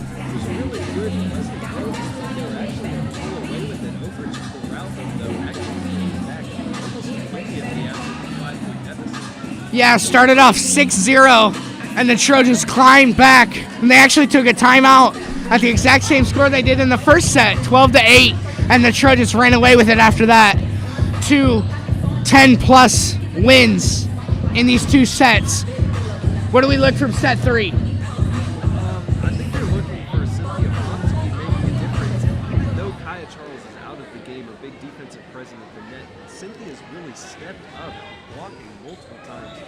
Yeah, started off 6-0, and the Trojans climbed back, and they actually took a timeout at the exact same score they did in the first set, 12-8, and the Trojans ran away with it after that. 2 10-plus wins in these 2 sets. What do we look from set 3? I think game, a big defensive presence at the net. Cynthia's really stepped up, blocking multiple times.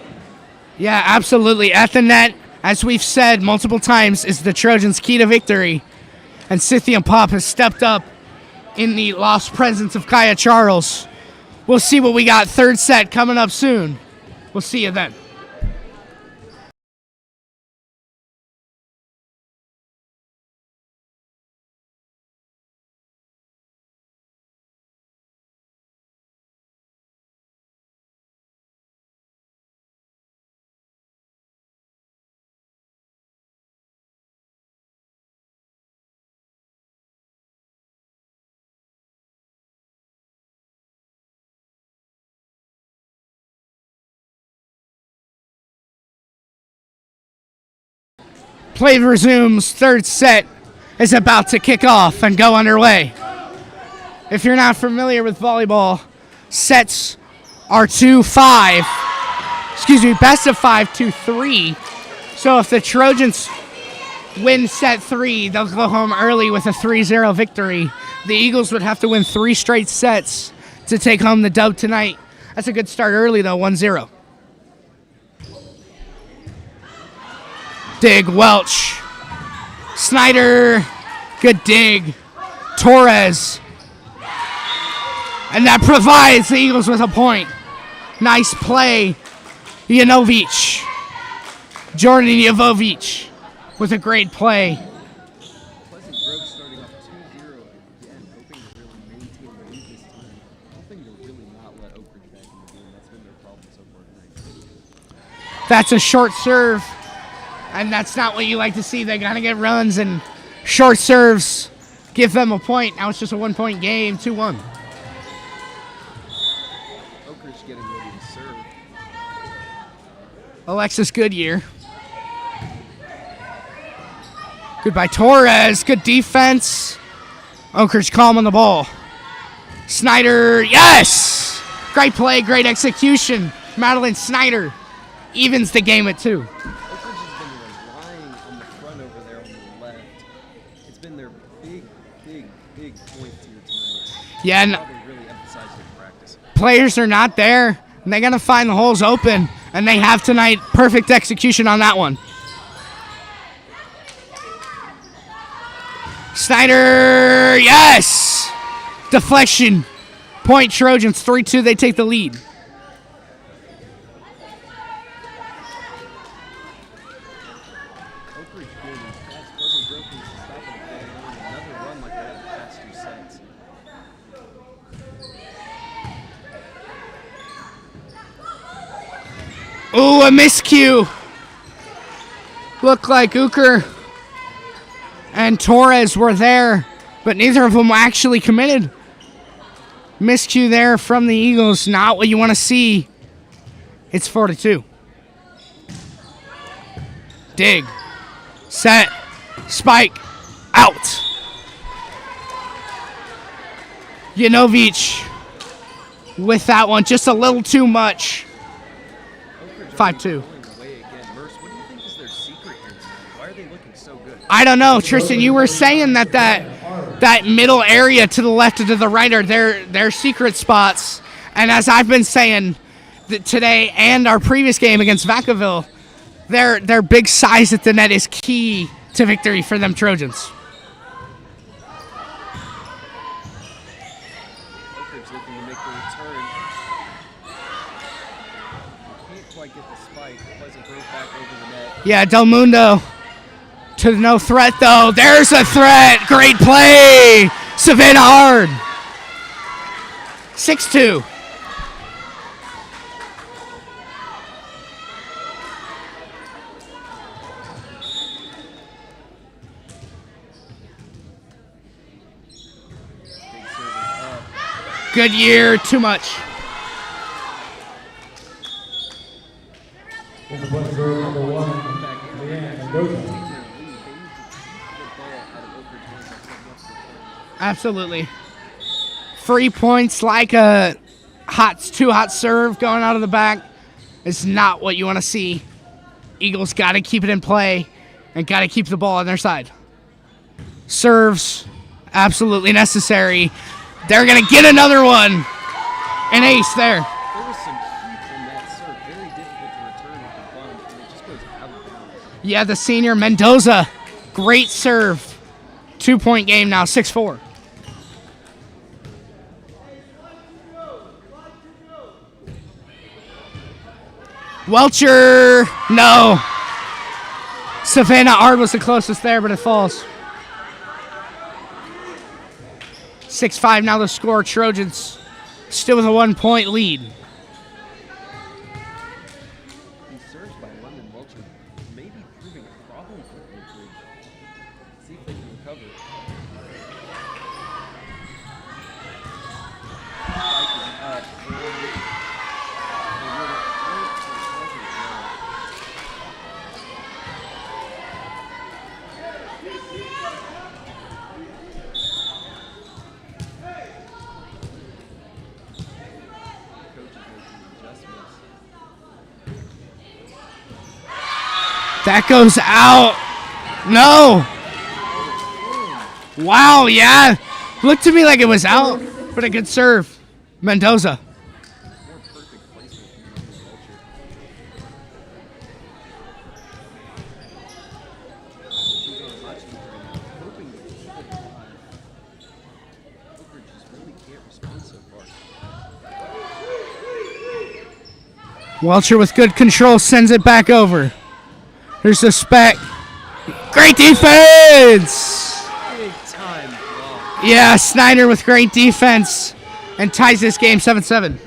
Yeah, absolutely. At the net, as we've said multiple times, is the Trojans' key to victory. And Cynthia Pop has stepped up in the lost presence of Kaya Charles. We'll see what we got. Third set coming up soon. We'll see you then. Play resumes. Third set is about to kick off and go underway. If you're not familiar with volleyball, sets are 2-5. Best of 5, 2-3. So if the Trojans win set 3, they'll go home early with a 3-0 victory. The Eagles would have to win 3 straight sets to take home the dub tonight. That's a good start early, though, 1-0. Dig, Welch. Snyder, good dig. Torres. And that provides the Eagles with a point. Nice play. Janovic. Jordan Javovic with a great play. Pleasant Grove starting off 2-0 again, hoping to really maintain the lead this time. Hoping to really not let Oak Ridge back in the game. That's been their problem so far tonight. That's a short serve. And that's not what you like to see. They got to get runs, and short serves give them a point. Now it's just a 1-point game, 2-1. Oak Ridge getting ready to serve. Alexis Goodyear. Good by Torres. Good defense. Oak Ridge calm on the ball. Snyder, yes! Great play, great execution. Madeline Snyder evens the game at 2. Yeah, and Really emphasized it in practice. players are not there, and they got to find the holes open, and they have tonight. Perfect execution on that one. Snyder, yes! Deflection. Point Trojans, 3-2, they take the lead. Oak Ridge good and fast. Pleasant Grove needs to stop it if they want another run like they had the past 2 sets. Ooh, a miscue. Looked like Uker and Torres were there, but neither of them actually committed. Miscue there from the Eagles, not what you want to see. It's 4-2. Dig. Set. Spike. Out. Janovic with that one, just a little too much. 5-2. Away again. Merce, what do you think is their secret here tonight? Why are they looking so good? I don't know, Tristan. You were saying that middle area to the left and to the right are their secret spots, and as I've been saying today and our previous game against Vacaville, their big size at the net is key to victory for them Trojans. Oak Ridge looking to make the return. Can't quite get the spike. Pleasant Grove back over the net. Yeah, Del Mundo to no threat, though. There's a threat. Great play. Savannah Hard. 6-2. Big service up. Good year. Too much. In the Pleasant Grove, number 1, Leanne Mendoza. Absolutely. Free points like a too hot serve going out of the back is not what you want to see. Eagles got to keep it in play and got to keep the ball on their side. Serves, absolutely necessary. They're going to get another one. An ace there. There was some heat in that serve. Very difficult to return with the bump, and it just goes out of bounds. Yeah, the senior Mendoza. Great serve. 2-point game now, 6-4. Welcher. No. Savannah Ard was the closest there, but it falls. 6-5 now the score. Trojans still with a 1-point lead. These serves by London Welcher may be proving a problem for Oak Ridge. See if they can recover. Spiking up. And they were close to recovery now. That goes out. No. Wow, yeah. Looked to me like it was out, but a good serve. Mendoza. More perfect placement from London Welcher. He's on a hot streak right now, hoping to keep it alive. Oak Ridge just really can't respond so far. Welcher with good control sends it back over. Here's the spec. Great defense. Big time block. Yeah, Snyder with great defense and ties this game 7-7.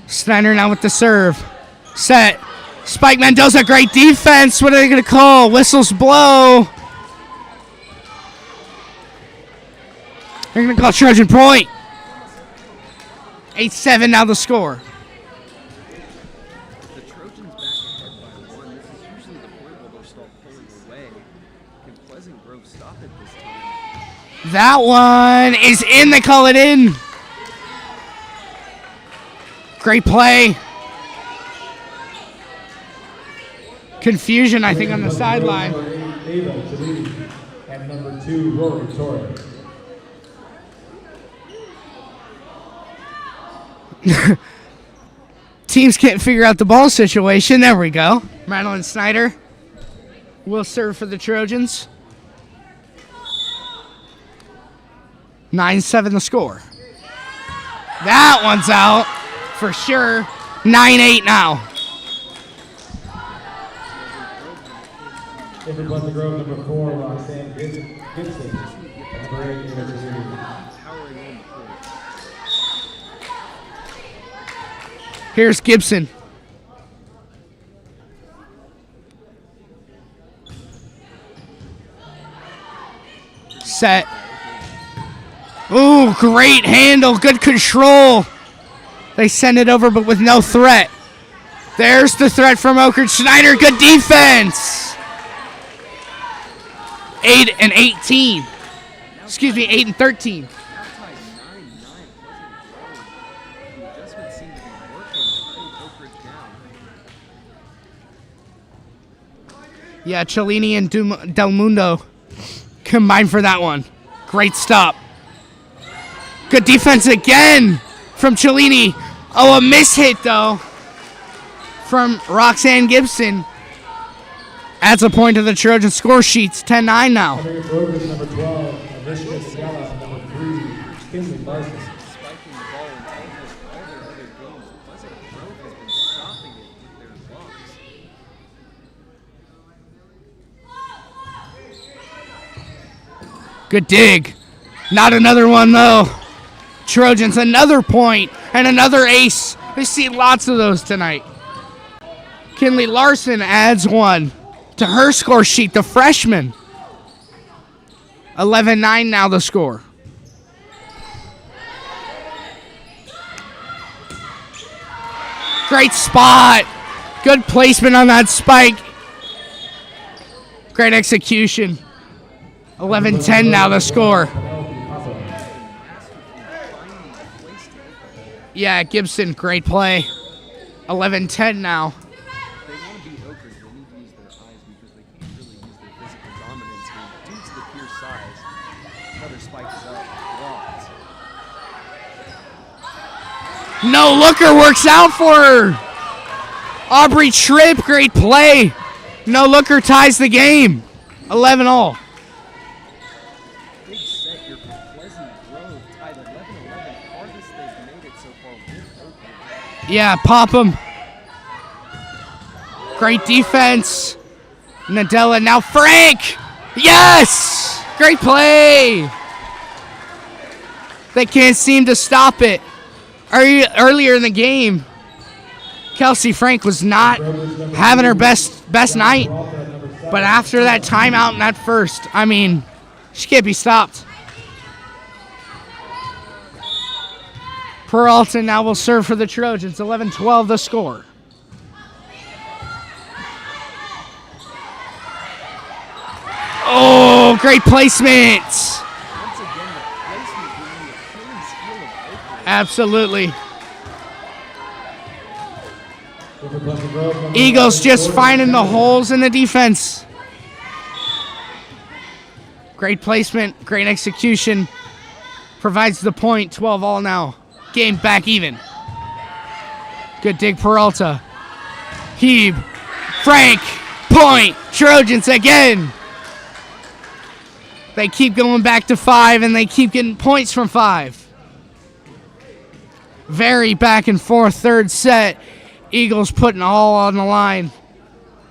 Snyder now with the serve. Set. Spike Mendoza, great defense. What are they going to call? Whistles blow. They're going to call Trojan point. 8-7 now the score. The Trojans back ahead by 1. This is usually the point where they'll start pulling away. Can Pleasant Grove stop it this time? That one is in. They call it in. Great play. Confusion, I think, on the sideline. And number 2, Rory Torres. Teams can't figure out the ball situation. There we go. Madeline Snyder will serve for the Trojans. 9-7 the score. That one's out for sure. 9-8 now. In for Pleasant Grove, number 4, Roxanne Gibson. Number 8, Ava Cellini. Powering on the court. Here's Gibson. Set. Ooh, great handle. Good control. They send it over, but with no threat. There's the threat from Oak Ridge. Snyder, good defense. 8-18. Excuse me, 8-13. Now tied 9-9. Pleasant Grove. The adjustments seem to be working to hold Oak Ridge down. Yeah, Cellini and Del Mundo combined for that one. Great stop. Good defense again from Cellini. Oh, a miss hit, though, from Roxanne Gibson. Adds a point to the Trojan score sheets. 10-9 now. Coming in for Oak Ridge, number 12, Alicia Ciala, number 3, Kinsley Larson. Spiking the ball in almost all their other games. Pleasant Grove has been stopping it with their blocks. Good dig. Not another one, though. Trojans, another point and another ace. We see lots of those tonight. Kinley Larson adds one to her score sheet, the freshman. 11-9 now the score. Great spot. Good placement on that spike. Great execution. 11-10 now the score. Yeah, Gibson, great play. 11-10 now. If they want to beat Oak Ridge, they need to No looker works out for her. Aubrey Tripp, great play. No looker ties the game. 11-all. Big set here for Pleasant Grove. Tied 11-11. Hardest they've made it so far with Oakland. Yeah, pop him. Great defense. Nadella, now Frank. Yes! Great play. They can't seem to stop it. Earlier in the game, Kelsey Frank was not having her best night. But after that timeout in that first, I mean, she can't be stopped. Peralta now will serve for the Trojans. 11-12 the score. Oh, great placement. Once again, the placement being the Achilles heel of Oakland. Absolutely. Eagles just finding the holes in the defense. Great placement, great execution. Provides the point, 12-all now. Game back even. Good dig, Peralta. Hebe, Frank, point, Trojans again. They keep going back to 5, and they keep getting points from 5. Very back and forth third set. Eagles putting all on the line.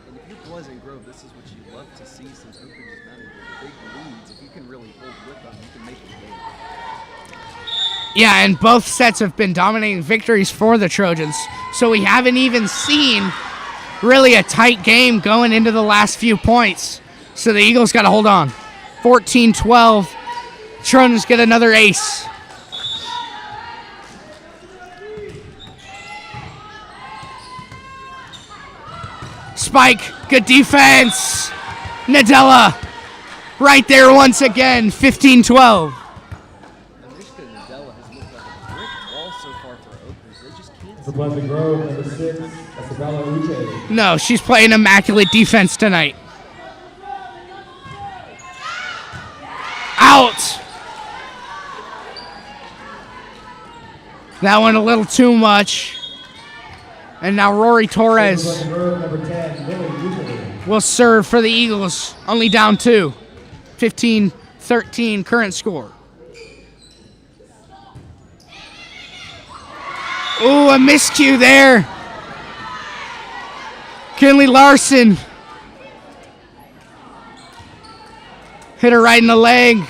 And if you're Pleasant Grove, this is what you love to see since Oakland is mounting big leads. If you can really hold with them, you can make a game. Yeah, and both sets have been dominating victories for the Trojans. So we haven't even seen really a tight game going into the last few points. So the Eagles got to hold on. 14-12. Trojans get another ace. Spike, good defense. Nadella, right there once again, 15-12. Anishka Nadella has looked like a brick wall so far for Oakland. They just can't For Pleasant Grove, number 6, Isabella Uche. No, she's playing immaculate defense tonight. Out. That one a little too much. And now Rory Torres Pleasant Grove, number 10, Lily Uche. will serve for the Eagles. Only down 2. 15-13 current score. Ooh, a miscue there. Kinley Larson hit her right in the leg.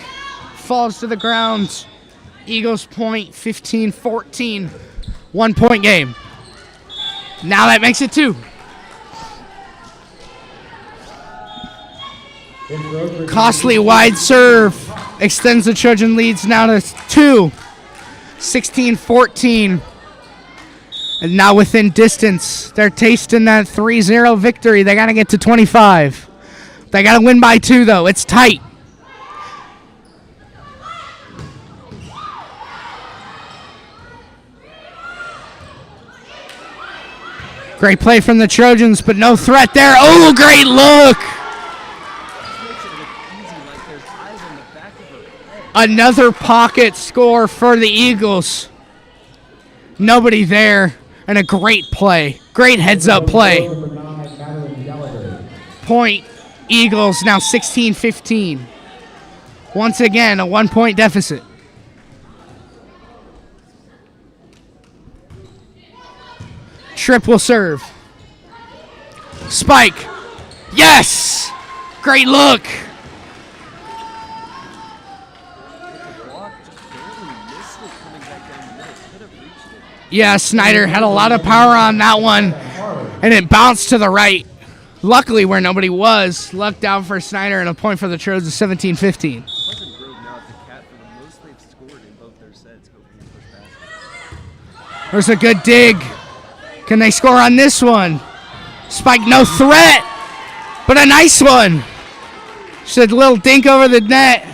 Falls to the ground. Eagles point, 15-14. 1 point game. Now that makes it 2. Costly wide serve extends the Trojan leads now to 2. 16-14. And now within distance. They're tasting that 3-0 victory. They got to get to 25. They got to win by 2, though. It's tight. Great play from the Trojans, but no threat there. Oh, great look. makes it look easy, like there's eyes on the back of her head. Another pocket score for the Eagles. Nobody there, and a great play. Great heads-up play. Number 9, Madeline Gallagher. Point, Eagles now 16-15. Once again, a 1 point deficit. Tripp will serve. Spike. Yes! Great look. Block just barely missed it coming back down the middle. Could have reached it. Yeah, Snyder had a lot of power on that one, and it bounced to the right. Luckily, where nobody was. Luck down for Snyder, and a point for the Trojans, 17-15. Pleasant Grove now at the cat for the most they've scored in both their sets. Hoping to push past. There's a good dig. Can they score on this one? Spike, no threat, but a nice one. Just a little dink over the net.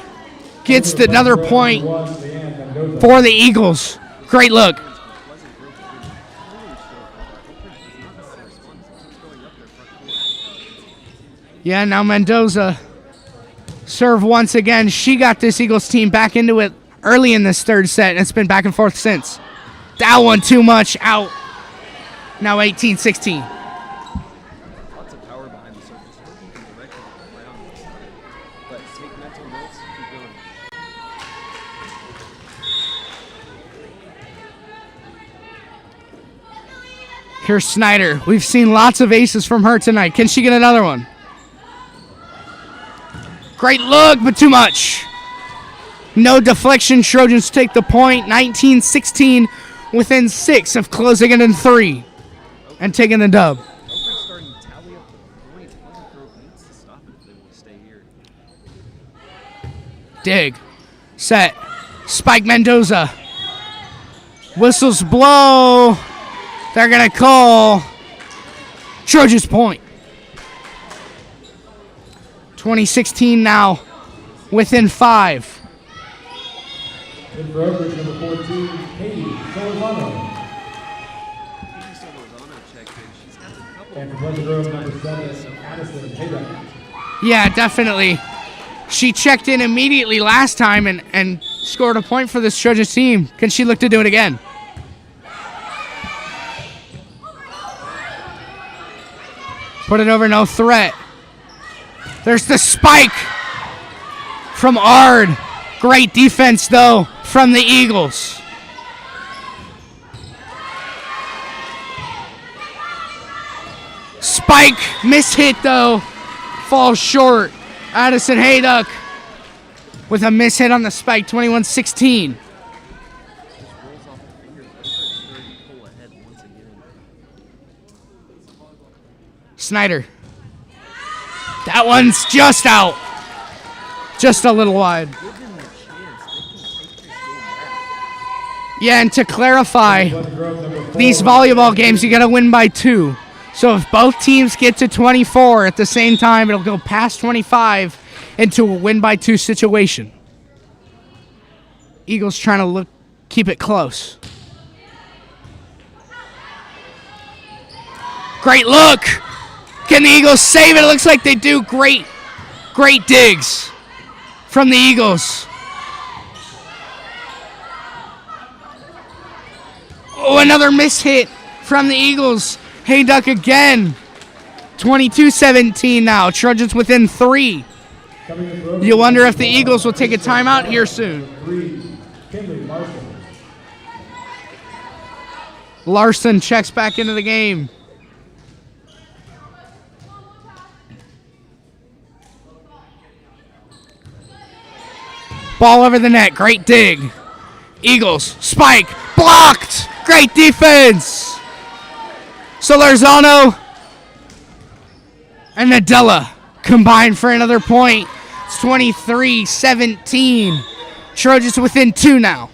Gets another point for the Eagles. Great look. Pleasant Grove has been really slow. Oakland does not know how to respond. It keeps going up their front court. Yeah, now Mendoza serve once again. She got this Eagles team back into it early in this third set, and it's been back and forth since. That one too much. Out. Now 18-16. Lots of power behind the surface. Looking can direct it around this time. But take mental notes, keep going. Here's Snyder. We've seen lots of aces from her tonight. Can she get another one? Great look, but too much. No deflection. Trojans take the point. 19-16, within 6 of closing it in 3 and taking the dub. Oak Ridge starting to tally up the point. Pleasant Grove needs to stop it if they want to stay here. Dig. Set. Spike Mendoza. Whistles blow. They're going to call Trojans point. 2016 now, within 5. In for Oak Ridge, number 14, Katie Solano. Katie Solano checked in. She's had a couple And for Pleasant Grove, number 7, Addison Haydock. Yeah, definitely. She checked in immediately last time and scored a point for this Trojans team. Can she look to do it again? Put it over, no threat. There's the spike from Ard. Great defense, though, from the Eagles. Spike, mishit, though. Falls short. Addison Haydock with a mishit on the spike, 21-16. rolls off the fingers. Oak Ridge starting to pull ahead once again. Snyder. That one's just out. Just a little wide. Give them a chance. They can take this game back. Yeah, and to clarify, Pleasant Grove, number 4, these volleyball games, you got to win by 2. So if both teams get to 24 at the same time, it'll go past 25 into a win by 2 situation. Eagles trying to keep it close. Great look. Can the Eagles save it? It looks like they do. Great digs from the Eagles. Oh, another mishit from the Eagles. Hayduck again. 22-17 now. Trojans within 3. You wonder if the Eagles will take a timeout here soon. 3, Kinley Larson. Larson checks back into the game. Ball over the net. Great dig. Eagles. Spike. Blocked. Great defense. Solorzano and Nadella combined for another point. It's 23-17. Trojans within 2 now.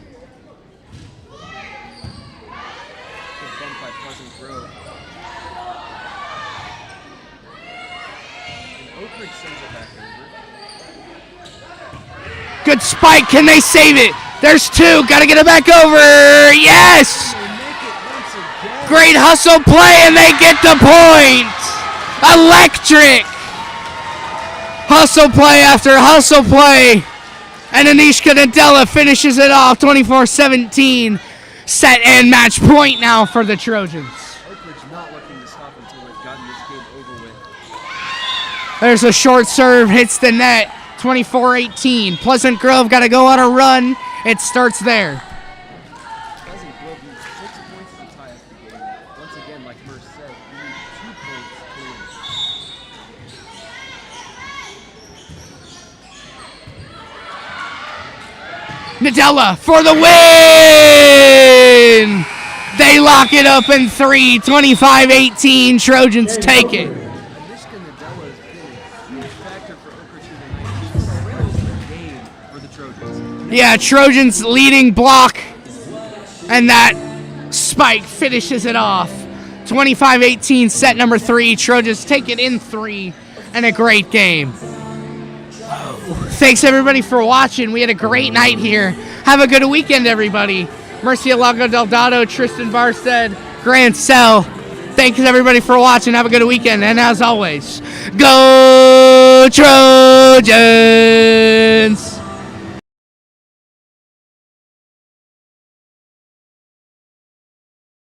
Good bump by Pleasant Grove. And Oak Ridge sends it back over. Good spike. Can they save it? There's 2. Got to get it back over. Yes! They make it once again. Great hustle play, and they get the point. Electric. Hustle play after hustle play. And Anishka Nadella finishes it off 24-17. Set and match point now for the Trojans. Oak Ridge not looking to stop until they've gotten this game over with. There's a short serve, hits the net. 24-18. Pleasant Grove got to go on a run. It starts there. Pleasant Grove needs 6 points to tie up the game. Once again, like Murce said, we need 2 points clean. Nadella for the win! They lock it up in 3. 25-18. Trojans take it. Anishka Nadella has been a huge factor for Oak Ridge tonight. She settles the game for the Trojans. Yeah, Trojans leading block. And that spike finishes it off. 25-18, set number 3. Trojans take it in 3. And a great game. Thanks, everybody, for watching. We had a great night here. Have a good weekend, everybody. Murcielago Del Dotto, Tristan Barstead, Grant Sell. Thanks, everybody, for watching. Have a good weekend. And as always, go Trojans!